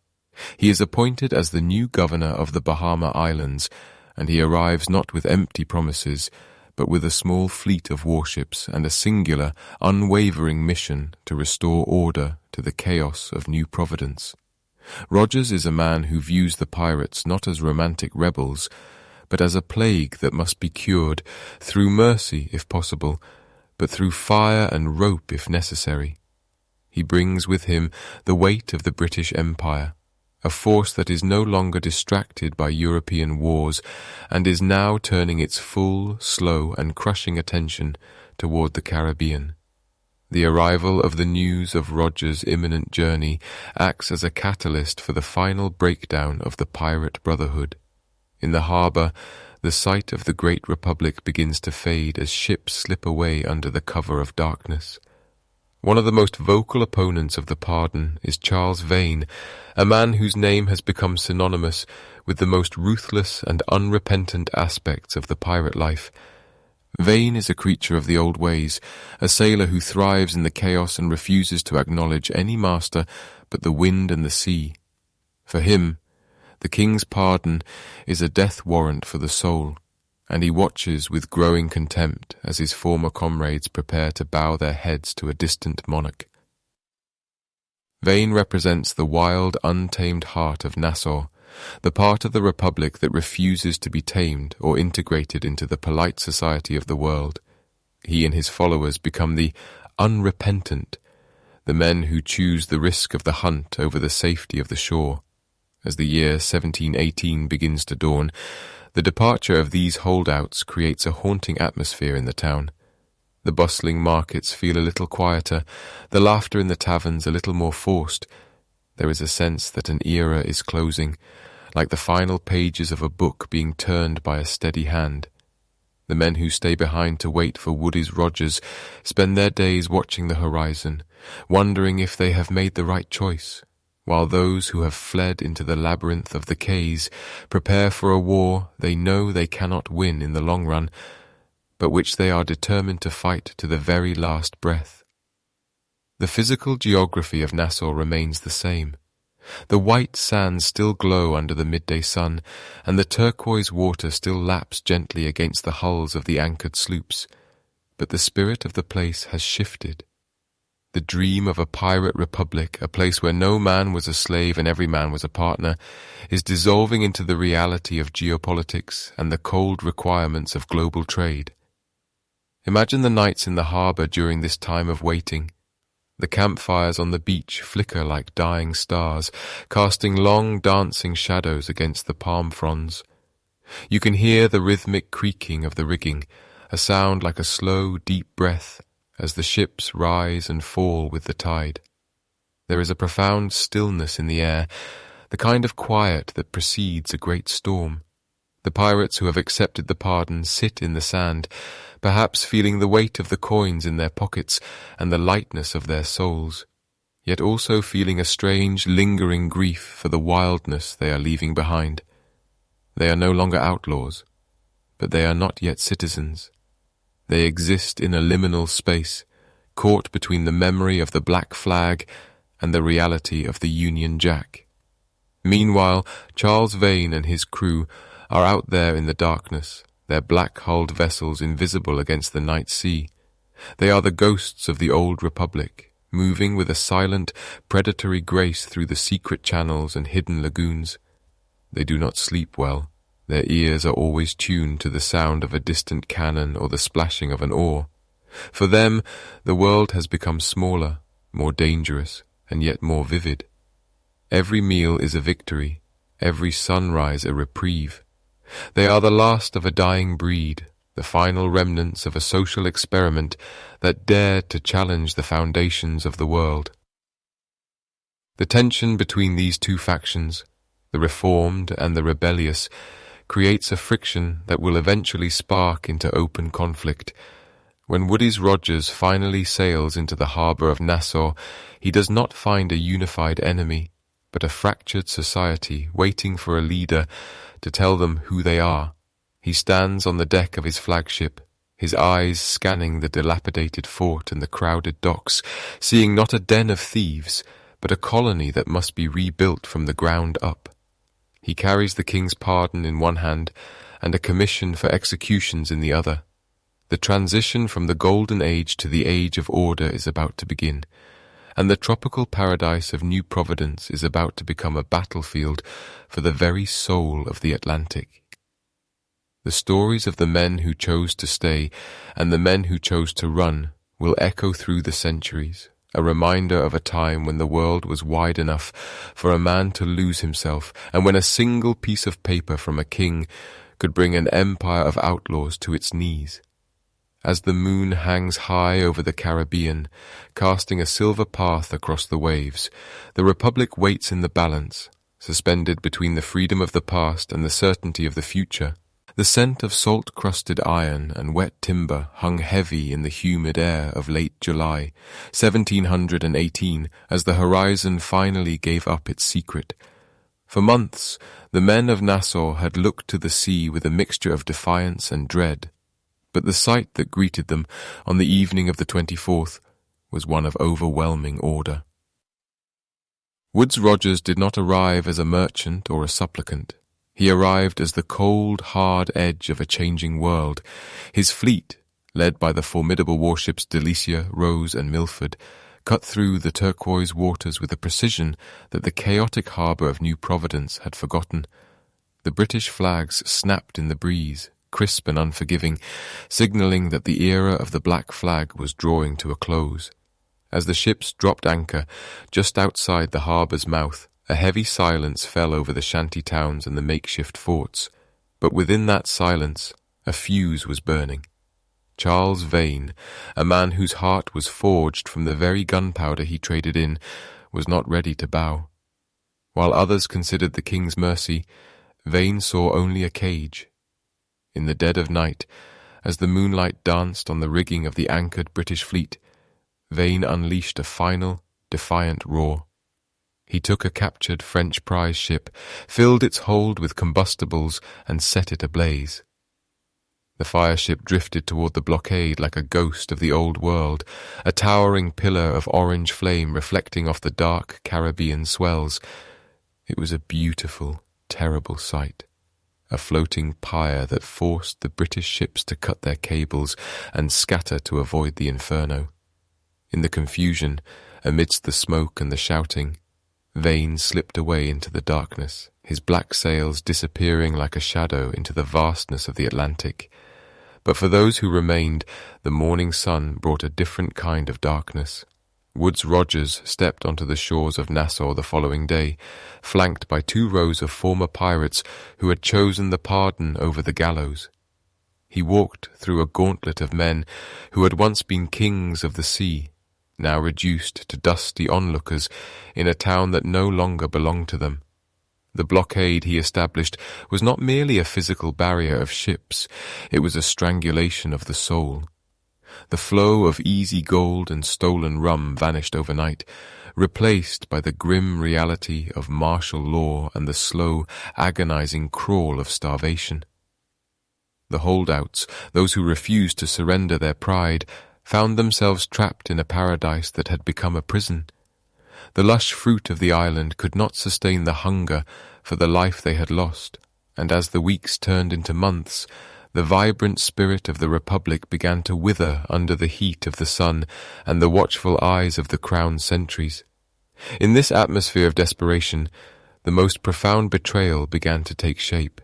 He is appointed as the new governor of the Bahama Islands, and he arrives not with empty promises, but with a small fleet of warships and a singular, unwavering mission to restore order to the chaos of New Providence. Rogers is a man who views the pirates not as romantic rebels, but as a plague that must be cured, through mercy if possible, but through fire and rope if necessary. He brings with him the weight of the British Empire, a force that is no longer distracted by European wars and is now turning its full, slow and crushing attention toward the Caribbean. The arrival of the news of Rogers' imminent journey acts as a catalyst for the final breakdown of the pirate brotherhood. In the harbour, The sight of the great Republic begins to fade as ships slip away under the cover of darkness. One of the most vocal opponents of the pardon is Charles Vane, a man whose name has become synonymous with the most ruthless and unrepentant aspects of the pirate life. Vane is a creature of the old ways, a sailor who thrives in the chaos and refuses to acknowledge any master but the wind and the sea. For him, the king's pardon is a death warrant for the soul, and he watches with growing contempt as his former comrades prepare to bow their heads to a distant monarch. Vane represents the wild, untamed heart of Nassau, the part of the Republic that refuses to be tamed or integrated into the polite society of the world. He and his followers become the unrepentant, the men who choose the risk of the hunt over the safety of the shore. As the year 1718 begins to dawn, the departure of these holdouts creates a haunting atmosphere in the town. The bustling markets feel a little quieter, the laughter in the taverns a little more forced. There is a sense that an era is closing, like the final pages of a book being turned by a steady hand. The men who stay behind to wait for Woody's Rogers spend their days watching the horizon, wondering if they have made the right choice, while those who have fled into the labyrinth of the quays prepare for a war they know they cannot win in the long run, but which they are determined to fight to the very last breath. The physical geography of Nassau remains the same. The white sands still glow under the midday sun, and the turquoise water still laps gently against the hulls of the anchored sloops. But the spirit of the place has shifted. The dream of a pirate republic, a place where no man was a slave and every man was a partner, is dissolving into the reality of geopolitics and the cold requirements of global trade. Imagine the nights in the harbour during this time of waiting. The campfires on the beach flicker like dying stars, casting long dancing shadows against the palm fronds. You can hear the rhythmic creaking of the rigging, a sound like a slow, deep breath, as the ships rise and fall with the tide. There is a profound stillness in the air, the kind of quiet that precedes a great storm. The pirates who have accepted the pardon sit in the sand, perhaps feeling the weight of the coins in their pockets and the lightness of their souls, yet also feeling a strange, lingering grief for the wildness they are leaving behind. They are no longer outlaws, but they are not yet citizens. They exist in a liminal space, caught between the memory of the black flag and the reality of the Union Jack. Meanwhile, Charles Vane and his crew are out there in the darkness, their black-hulled vessels invisible against the night sea. They are the ghosts of the old Republic, moving with a silent, predatory grace through the secret channels and hidden lagoons. They do not sleep well. Their ears are always tuned to the sound of a distant cannon or the splashing of an oar. For them, the world has become smaller, more dangerous, and yet more vivid. Every meal is a victory, every sunrise a reprieve. They are the last of a dying breed, the final remnants of a social experiment that dared to challenge the foundations of the world. The tension between these two factions, the reformed and the rebellious, creates a friction that will eventually spark into open conflict. When Woody's Rogers finally sails into the harbour of Nassau, he does not find a unified enemy, but a fractured society waiting for a leader to tell them who they are. He stands on the deck of his flagship, his eyes scanning the dilapidated fort and the crowded docks, seeing not a den of thieves, but a colony that must be rebuilt from the ground up. He carries the king's pardon in one hand and a commission for executions in the other. The transition from the Golden Age to the Age of Order is about to begin, and the tropical paradise of New Providence is about to become a battlefield for the very soul of the Atlantic. The stories of the men who chose to stay and the men who chose to run will echo through the centuries, a reminder of a time when the world was wide enough for a man to lose himself, and when a single piece of paper from a king could bring an empire of outlaws to its knees. As the moon hangs high over the Caribbean, casting a silver path across the waves, the Republic waits in the balance, suspended between the freedom of the past and the certainty of the future. The scent of salt-crusted iron and wet timber hung heavy in the humid air of late July, 1718, as the horizon finally gave up its secret. For months, the men of Nassau had looked to the sea with a mixture of defiance and dread, but the sight that greeted them on the evening of the 24th was one of overwhelming order. Woodes Rogers did not arrive as a merchant or a supplicant. He arrived as the cold, hard edge of a changing world. His fleet, led by the formidable warships Delicia, Rose, and Milford, cut through the turquoise waters with a precision that the chaotic harbour of New Providence had forgotten. The British flags snapped in the breeze, crisp and unforgiving, signalling that the era of the black flag was drawing to a close. As the ships dropped anchor just outside the harbour's mouth, a heavy silence fell over the shanty towns and the makeshift forts, but within that silence a fuse was burning. Charles Vane, a man whose heart was forged from the very gunpowder he traded in, was not ready to bow. While others considered the king's mercy, Vane saw only a cage. In the dead of night, as the moonlight danced on the rigging of the anchored British fleet, Vane unleashed a final, defiant roar. He took a captured French prize ship, filled its hold with combustibles, and set it ablaze. The fireship drifted toward the blockade like a ghost of the old world, a towering pillar of orange flame reflecting off the dark Caribbean swells. It was a beautiful, terrible sight, a floating pyre that forced the British ships to cut their cables and scatter to avoid the inferno. In the confusion, amidst the smoke and the shouting, Vane slipped away into the darkness, his black sails disappearing like a shadow into the vastness of the Atlantic. But for those who remained, the morning sun brought a different kind of darkness. Woodes Rogers stepped onto the shores of Nassau the following day, flanked by 2 rows of former pirates who had chosen the pardon over the gallows. He walked through a gauntlet of men who had once been kings of the sea, now reduced to dusty onlookers in a town that no longer belonged to them. The blockade he established was not merely a physical barrier of ships, it was a strangulation of the soul. The flow of easy gold and stolen rum vanished overnight, replaced by the grim reality of martial law and the slow, agonizing crawl of starvation. The holdouts, those who refused to surrender their pride, found themselves trapped in a paradise that had become a prison. The lush fruit of the island could not sustain the hunger for the life they had lost, and as the weeks turned into months, the vibrant spirit of the Republic began to wither under the heat of the sun and the watchful eyes of the crowned sentries. In this atmosphere of desperation, the most profound betrayal began to take shape.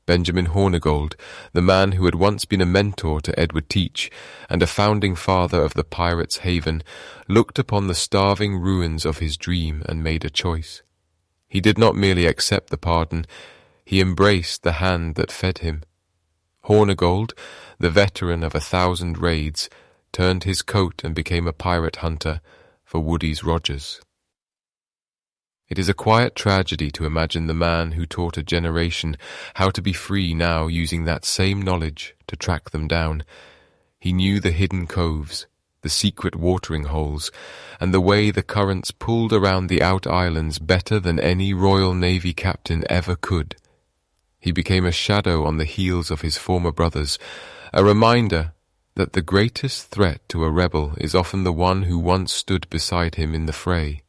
Benjamin Hornigold, the man who had once been a mentor to Edward Teach and a founding father of the pirates' haven, looked upon the starving ruins of his dream and made a choice. He did not merely accept the pardon, he embraced the hand that fed him. Hornigold, the veteran of 1,000 raids, turned his coat and became a pirate hunter for Woodes Rogers. It is a quiet tragedy to imagine the man who taught a generation how to be free now using that same knowledge to track them down. He knew the hidden coves, the secret watering holes, and the way the currents pulled around the out islands better than any Royal Navy captain ever could. He became a shadow on the heels of his former brothers, a reminder that the greatest threat to a rebel is often the one who once stood beside him in the fray.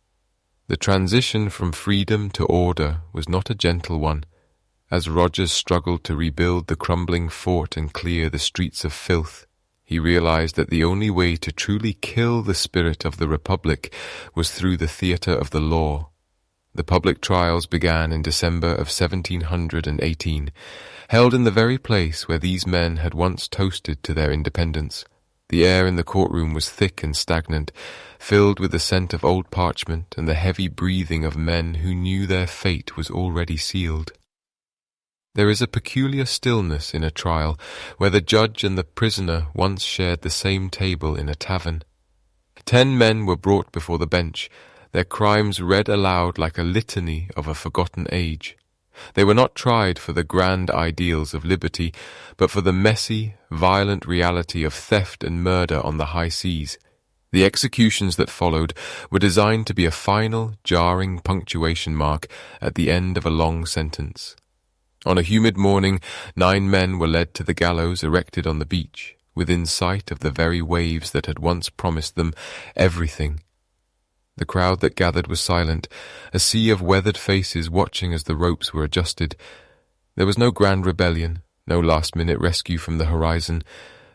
The transition from freedom to order was not a gentle one. As Rogers struggled to rebuild the crumbling fort and clear the streets of filth, he realized that the only way to truly kill the spirit of the Republic was through the theatre of the law. The public trials began in December of 1718, held in the very place where these men had once toasted to their independence. The air in the courtroom was thick and stagnant, filled with the scent of old parchment and the heavy breathing of men who knew their fate was already sealed. There is a peculiar stillness in a trial where the judge and the prisoner once shared the same table in a tavern. 10 men were brought before the bench, their crimes read aloud like a litany of a forgotten age. They were not tried for the grand ideals of liberty, but for the messy, violent reality of theft and murder on the high seas. The executions that followed were designed to be a final, jarring punctuation mark at the end of a long sentence. On a humid morning, 9 men were led to the gallows erected on the beach, within sight of the very waves that had once promised them everything. The crowd that gathered was silent, a sea of weathered faces watching as the ropes were adjusted. There was no grand rebellion, no last-minute rescue from the horizon.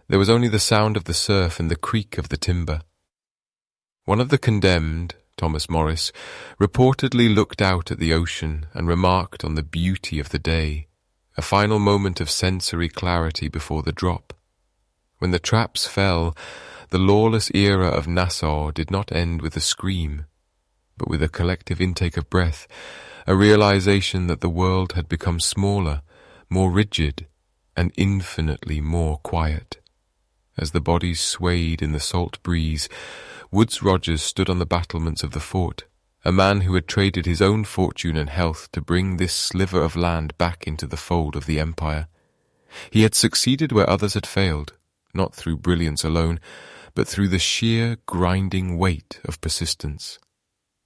There was only the sound of the surf and the creak of the timber. One of the condemned, Thomas Morris, reportedly looked out at the ocean and remarked on the beauty of the day, a final moment of sensory clarity before the drop. When the traps fell, the lawless era of Nassau did not end with a scream, but with a collective intake of breath, a realization that the world had become smaller, more rigid, and infinitely more quiet. As the bodies swayed in the salt breeze, Woodes Rogers stood on the battlements of the fort, a man who had traded his own fortune and health to bring this sliver of land back into the fold of the empire. He had succeeded where others had failed, not through brilliance alone, but through the sheer, grinding weight of persistence.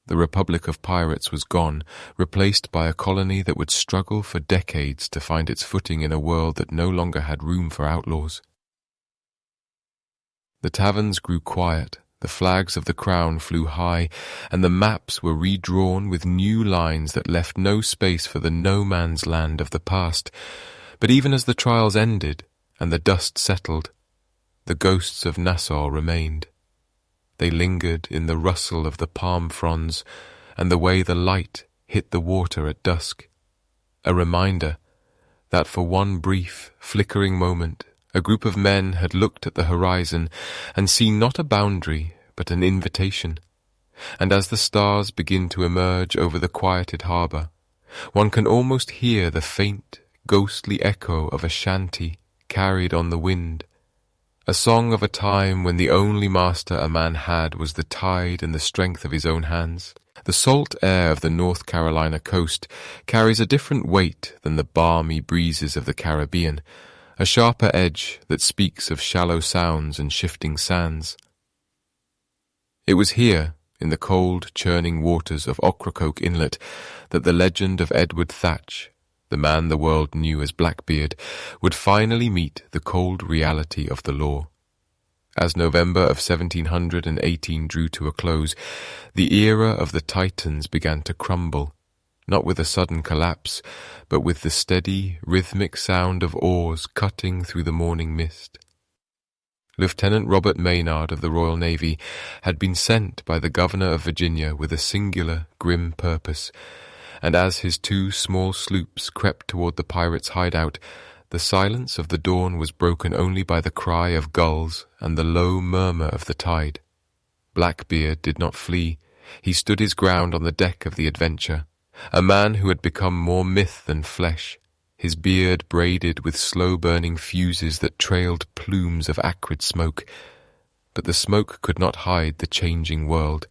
The Republic of Pirates was gone, replaced by a colony that would struggle for decades to find its footing in a world that no longer had room for outlaws. The taverns grew quiet, the flags of the crown flew high, and the maps were redrawn with new lines that left no space for the no-man's land of the past. But even as the trials ended and the dust settled, the ghosts of Nassau remained. They lingered in the rustle of the palm fronds and the way the light hit the water at dusk, a reminder that for one brief, flickering moment a group of men had looked at the horizon and seen not a boundary but an invitation. And as the stars begin to emerge over the quieted harbour, one can almost hear the faint, ghostly echo of a shanty carried on the wind, a song of a time when the only master a man had was the tide and the strength of his own hands. The salt air of the North Carolina coast carries a different weight than the balmy breezes of the Caribbean, a sharper edge that speaks of shallow sounds and shifting sands. It was here, in the cold, churning waters of Ocracoke Inlet, that the legend of Edward Thatch, the man the world knew as Blackbeard, would finally meet the cold reality of the law. As November of 1718 drew to a close, the era of the Titans began to crumble, not with a sudden collapse, but with the steady, rhythmic sound of oars cutting through the morning mist. Lieutenant Robert Maynard of the Royal Navy had been sent by the Governor of Virginia with a singular, grim purpose, and as his 2 small sloops crept toward the pirates' hideout, the silence of the dawn was broken only by the cry of gulls and the low murmur of the tide. Blackbeard did not flee. He stood his ground on the deck of the Adventure, a man who had become more myth than flesh, his beard braided with slow-burning fuses that trailed plumes of acrid smoke. But the smoke could not hide the changing world.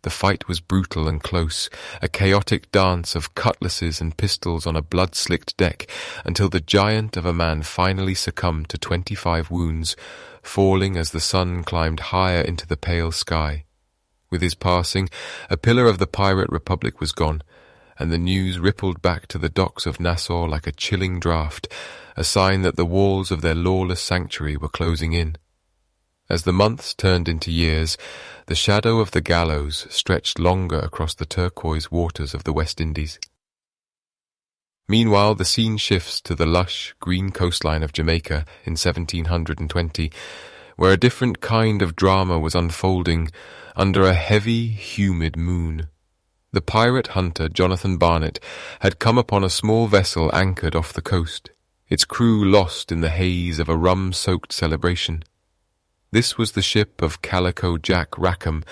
The fight was brutal and close, a chaotic dance of cutlasses and pistols on a blood-slicked deck, until the giant of a man finally succumbed to 25 wounds, falling as the sun climbed higher into the pale sky. With his passing, a pillar of the pirate republic was gone, and the news rippled back to the docks of Nassau like a chilling draught, a sign that the walls of their lawless sanctuary were closing in. As the months turned into years, the shadow of the gallows stretched longer across the turquoise waters of the West Indies. Meanwhile, the scene shifts to the lush, green coastline of Jamaica in 1720, where a different kind of drama was unfolding under a heavy, humid moon. The pirate hunter Jonathan Barnett had come upon a small vessel anchored off the coast, its crew lost in the haze of a rum-soaked celebration. This was the ship of Calico Jack Rackham,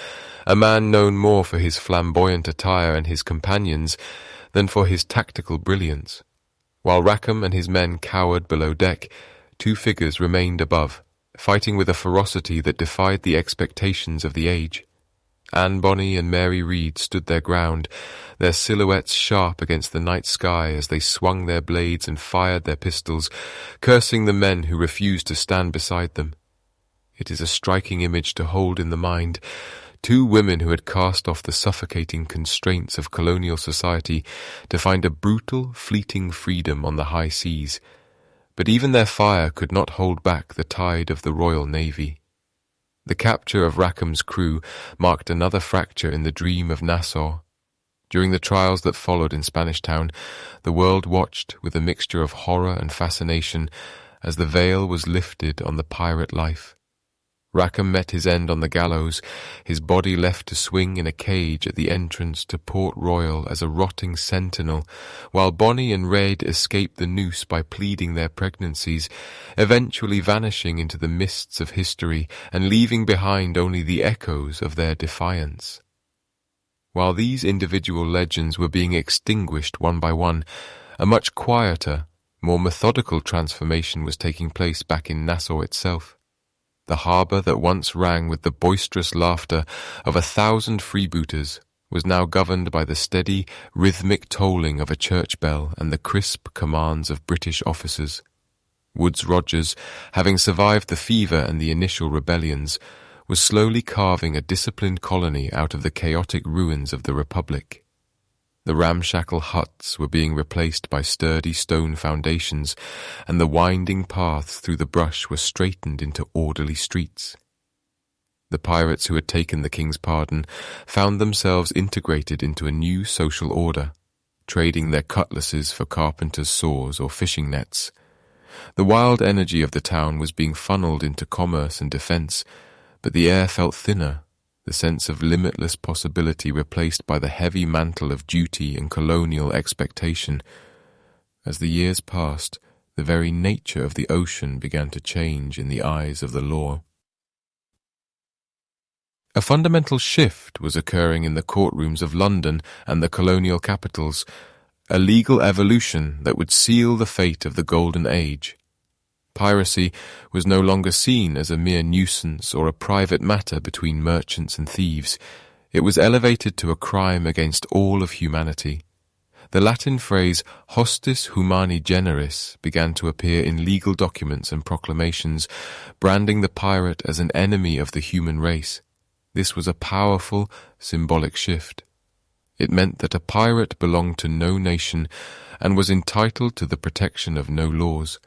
a man known more for his flamboyant attire and his companions than for his tactical brilliance. While Rackham and his men cowered below deck, 2 figures remained above, fighting with a ferocity that defied the expectations of the age. Anne Bonny and Mary Read stood their ground, their silhouettes sharp against the night sky as they swung their blades and fired their pistols, cursing the men who refused to stand beside them. It is a striking image to hold in the mind. Two women who had cast off the suffocating constraints of colonial society to find a brutal, fleeting freedom on the high seas. But even their fire could not hold back the tide of the Royal Navy. The capture of Rackham's crew marked another fracture in the dream of Nassau. During the trials that followed in Spanish Town, the world watched with a mixture of horror and fascination as the veil was lifted on the pirate life. Rackham met his end on the gallows, his body left to swing in a cage at the entrance to Port Royal as a rotting sentinel, while Bonny and Red escaped the noose by pleading their pregnancies, eventually vanishing into the mists of history and leaving behind only the echoes of their defiance. While these individual legends were being extinguished one by one, a much quieter, more methodical transformation was taking place back in Nassau itself. The harbour that once rang with the boisterous laughter of 1,000 freebooters was now governed by the steady, rhythmic tolling of a church bell and the crisp commands of British officers. Woodes Rogers, having survived the fever and the initial rebellions, was slowly carving a disciplined colony out of the chaotic ruins of the Republic. The ramshackle huts were being replaced by sturdy stone foundations, and the winding paths through the brush were straightened into orderly streets. The pirates who had taken the king's pardon found themselves integrated into a new social order, trading their cutlasses for carpenters' saws or fishing nets. The wild energy of the town was being funneled into commerce and defence, but the air felt thinner, the sense of limitless possibility replaced by the heavy mantle of duty and colonial expectation. As the years passed, the very nature of the ocean began to change in the eyes of the law. A fundamental shift was occurring in the courtrooms of London and the colonial capitals, a legal evolution that would seal the fate of the Golden Age. Piracy was no longer seen as a mere nuisance or a private matter between merchants and thieves. It was elevated to a crime against all of humanity. The Latin phrase hostis humani generis began to appear in legal documents and proclamations, branding the pirate as an enemy of the human race. This was a powerful, symbolic shift. It meant that a pirate belonged to no nation and was entitled to the protection of no laws.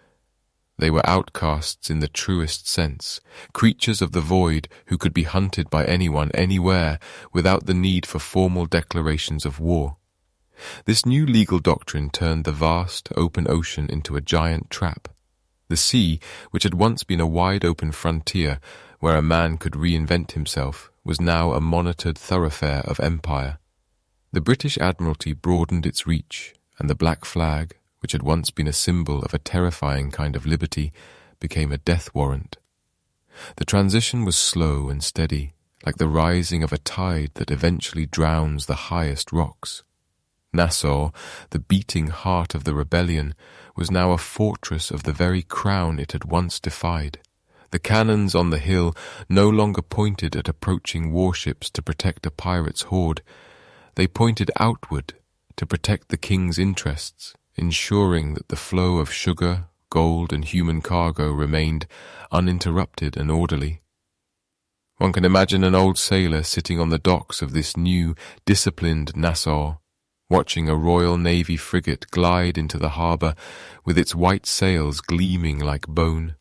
They were outcasts in the truest sense, creatures of the void who could be hunted by anyone, anywhere, without the need for formal declarations of war. This new legal doctrine turned the vast, open ocean into a giant trap. The sea, which had once been a wide-open frontier where a man could reinvent himself, was now a monitored thoroughfare of empire. The British Admiralty broadened its reach, and the black flag, which had once been a symbol of a terrifying kind of liberty, became a death warrant. The transition was slow and steady, like the rising of a tide that eventually drowns the highest rocks. Nassau, the beating heart of the rebellion, was now a fortress of the very crown it had once defied. The cannons on the hill no longer pointed at approaching warships to protect a pirate's horde. They pointed outward to protect the king's interests, ensuring that the flow of sugar, gold, and human cargo remained uninterrupted and orderly. One can imagine an old sailor sitting on the docks of this new, disciplined Nassau, watching a Royal Navy frigate glide into the harbour with its white sails gleaming like bone.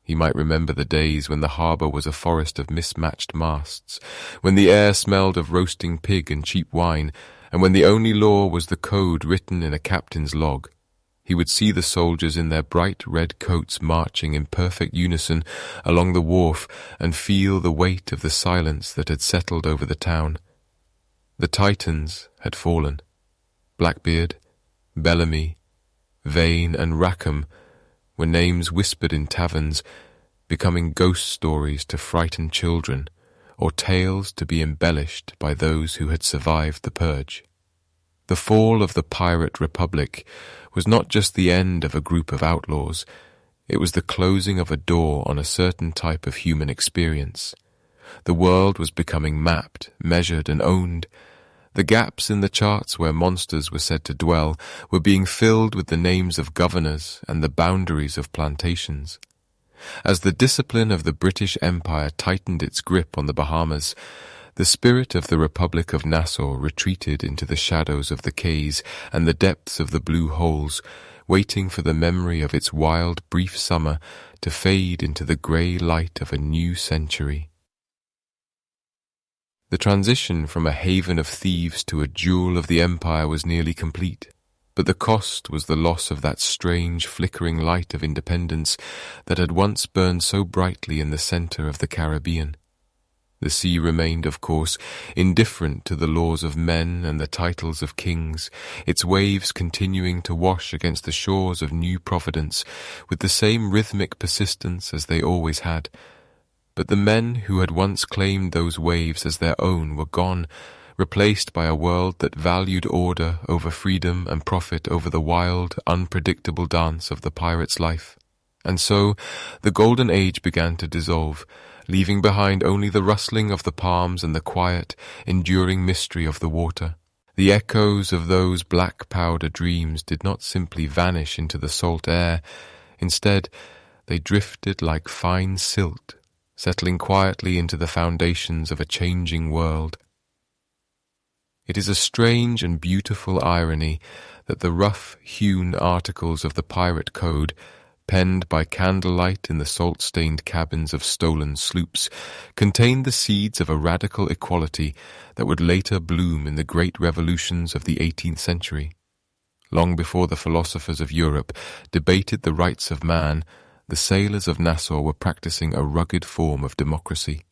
He might remember the days when the harbour was a forest of mismatched masts, when the air smelled of roasting pig and cheap wine, and when the only law was the code written in a captain's log. He would see the soldiers in their bright red coats marching in perfect unison along the wharf and feel the weight of the silence that had settled over the town. The Titans had fallen. Blackbeard, Bellamy, Vane, and Rackham were names whispered in taverns, becoming ghost stories to frighten children, or tales to be embellished by those who had survived the purge. The fall of the pirate republic was not just the end of a group of outlaws, it was the closing of a door on a certain type of human experience. The world was becoming mapped, measured, and owned. The gaps in the charts where monsters were said to dwell were being filled with the names of governors and the boundaries of plantations. As the discipline of the British Empire tightened its grip on the Bahamas, the spirit of the Republic of Nassau retreated into the shadows of the quays and the depths of the blue holes, waiting for the memory of its wild, brief summer to fade into the grey light of a new century. The transition from a haven of thieves to a jewel of the empire was nearly complete, but the cost was the loss of that strange, flickering light of independence that had once burned so brightly in the centre of the Caribbean. The sea remained, of course, indifferent to the laws of men and the titles of kings, its waves continuing to wash against the shores of New Providence with the same rhythmic persistence as they always had. But the men who had once claimed those waves as their own were gone, replaced by a world that valued order over freedom and profit over the wild, unpredictable dance of the pirate's life. And so the Golden Age began to dissolve, leaving behind only the rustling of the palms and the quiet, enduring mystery of the water. The echoes of those black powder dreams did not simply vanish into the salt air. Instead, they drifted like fine silt, settling quietly into the foundations of a changing world. It is a strange and beautiful irony that the rough-hewn articles of the pirate code, penned by candlelight in the salt-stained cabins of stolen sloops, contained the seeds of a radical equality that would later bloom in the great revolutions of the 18th century. Long before the philosophers of Europe debated the rights of man, the sailors of Nassau were practicing a rugged form of democracy.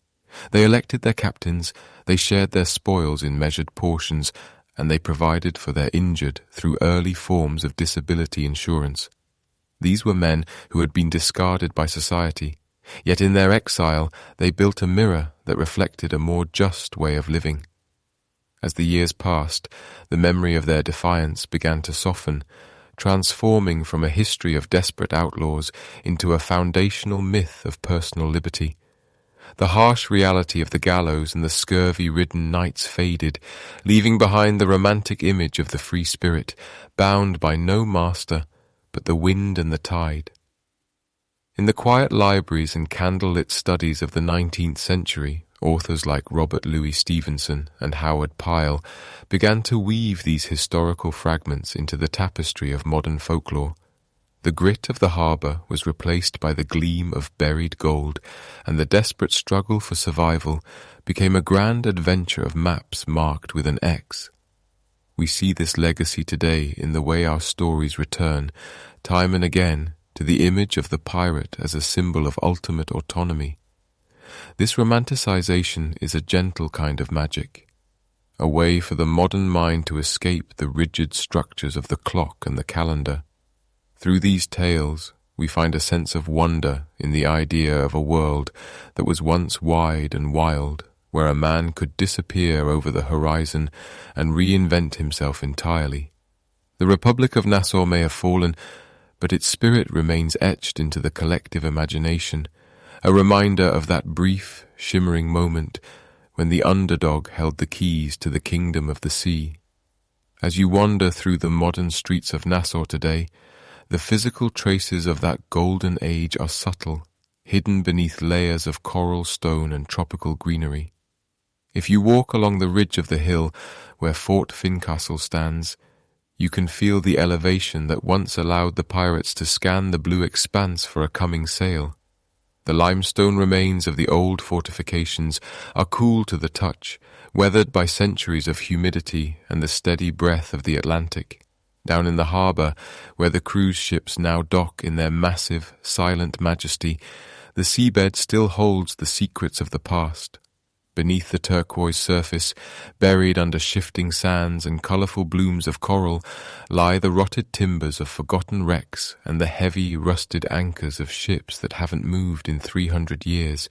They elected their captains, they shared their spoils in measured portions, and they provided for their injured through early forms of disability insurance. These were men who had been discarded by society, yet in their exile they built a mirror that reflected a more just way of living. As the years passed, the memory of their defiance began to soften, transforming from a history of desperate outlaws into a foundational myth of personal liberty. The harsh reality of the gallows and the scurvy-ridden knights faded, leaving behind the romantic image of the free spirit, bound by no master but the wind and the tide. In the quiet libraries and candle-lit studies of the 19th century, authors like Robert Louis Stevenson and Howard Pyle began to weave these historical fragments into the tapestry of modern folklore. The grit of the harbour was replaced by the gleam of buried gold, and the desperate struggle for survival became a grand adventure of maps marked with an X. We see this legacy today in the way our stories return, time and again, to the image of the pirate as a symbol of ultimate autonomy. This romanticization is a gentle kind of magic, a way for the modern mind to escape the rigid structures of the clock and the calendar. Through these tales, we find a sense of wonder in the idea of a world that was once wide and wild, where a man could disappear over the horizon and reinvent himself entirely. The Republic of Nassau may have fallen, but its spirit remains etched into the collective imagination, a reminder of that brief, shimmering moment when the underdog held the keys to the kingdom of the sea. As you wander through the modern streets of Nassau today, the physical traces of that golden age are subtle, hidden beneath layers of coral stone and tropical greenery. If you walk along the ridge of the hill where Fort Fincastle stands, you can feel the elevation that once allowed the pirates to scan the blue expanse for a coming sail. The limestone remains of the old fortifications are cool to the touch, weathered by centuries of humidity and the steady breath of the Atlantic. Down in the harbour, where the cruise ships now dock in their massive, silent majesty, the seabed still holds the secrets of the past. Beneath the turquoise surface, buried under shifting sands and colourful blooms of coral, lie the rotted timbers of forgotten wrecks and the heavy, rusted anchors of ships that haven't moved in 300 years.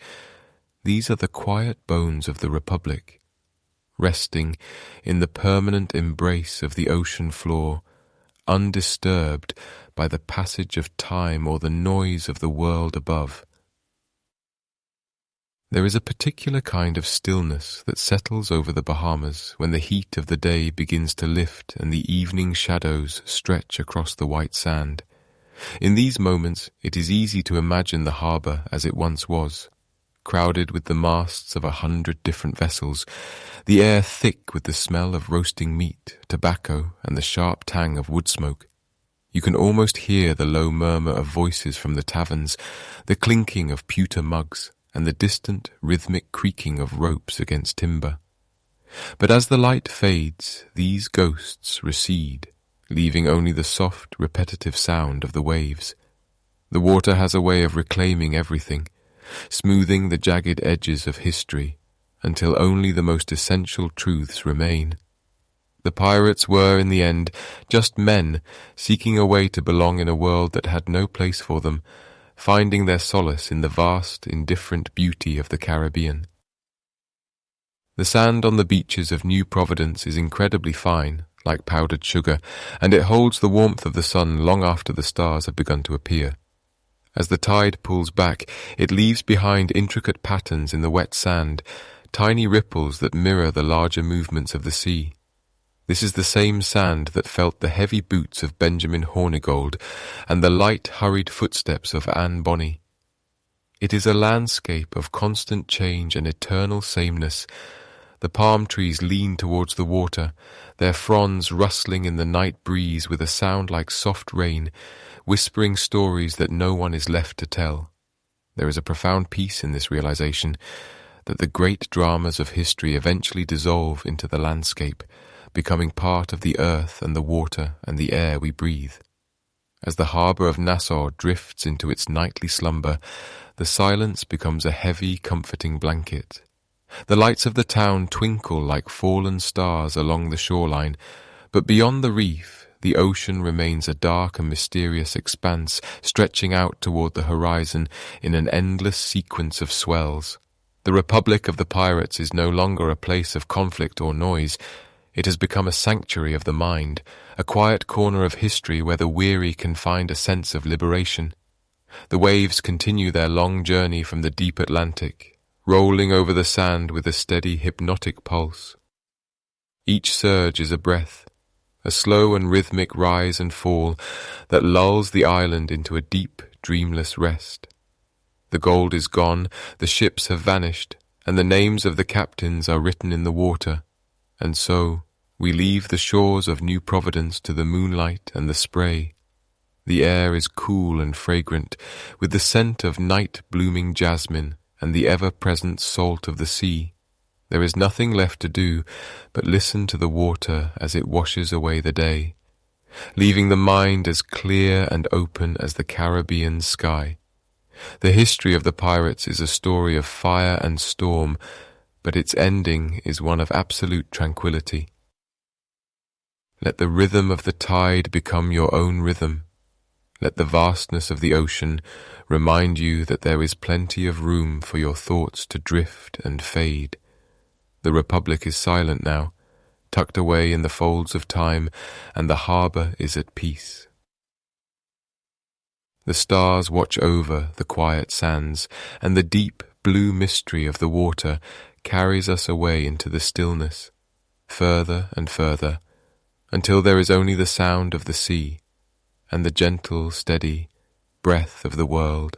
These are the quiet bones of the Republic, resting in the permanent embrace of the ocean floor, undisturbed by the passage of time or the noise of the world above. There is a particular kind of stillness that settles over the Bahamas when the heat of the day begins to lift and the evening shadows stretch across the white sand. In these moments, it is easy to imagine the harbour as it once was, crowded with the masts of 100 different vessels, the air thick with the smell of roasting meat, tobacco, and the sharp tang of wood smoke. You can almost hear the low murmur of voices from the taverns, the clinking of pewter mugs, and the distant, rhythmic creaking of ropes against timber. But as the light fades, these ghosts recede, leaving only the soft, repetitive sound of the waves. The water has a way of reclaiming everything, smoothing the jagged edges of history, until only the most essential truths remain. The pirates were, in the end, just men seeking a way to belong in a world that had no place for them, finding their solace in the vast, indifferent beauty of the Caribbean. The sand on the beaches of New Providence is incredibly fine, like powdered sugar, and it holds the warmth of the sun long after the stars have begun to appear. As the tide pulls back, it leaves behind intricate patterns in the wet sand, tiny ripples that mirror the larger movements of the sea. This is the same sand that felt the heavy boots of Benjamin Hornigold and the light, hurried footsteps of Anne Bonny. It is a landscape of constant change and eternal sameness. The palm trees lean towards the water, their fronds rustling in the night breeze with a sound like soft rain, whispering stories that no one is left to tell. There is a profound peace in this realization that the great dramas of history eventually dissolve into the landscape, becoming part of the earth and the water and the air we breathe. As the harbour of Nassau drifts into its nightly slumber, the silence becomes a heavy, comforting blanket. The lights of the town twinkle like fallen stars along the shoreline, but beyond the reef, the ocean remains a dark and mysterious expanse stretching out toward the horizon in an endless sequence of swells. The Republic of the Pirates is no longer a place of conflict or noise. It has become a sanctuary of the mind, a quiet corner of history where the weary can find a sense of liberation. The waves continue their long journey from the deep Atlantic, rolling over the sand with a steady, hypnotic pulse. Each surge is a breath, a slow and rhythmic rise and fall that lulls the island into a deep, dreamless rest. The gold is gone, the ships have vanished, and the names of the captains are written in the water. And so, we leave the shores of New Providence to the moonlight and the spray. The air is cool and fragrant, with the scent of night-blooming jasmine and the ever-present salt of the sea. There is nothing left to do but listen to the water as it washes away the day, leaving the mind as clear and open as the Caribbean sky. The history of the pirates is a story of fire and storm, but its ending is one of absolute tranquility. Let the rhythm of the tide become your own rhythm. Let the vastness of the ocean remind you that there is plenty of room for your thoughts to drift and fade. The Republic is silent now, tucked away in the folds of time, and the harbour is at peace. The stars watch over the quiet sands, and the deep blue mystery of the water carries us away into the stillness, further and further, until there is only the sound of the sea and the gentle, steady breath of the world.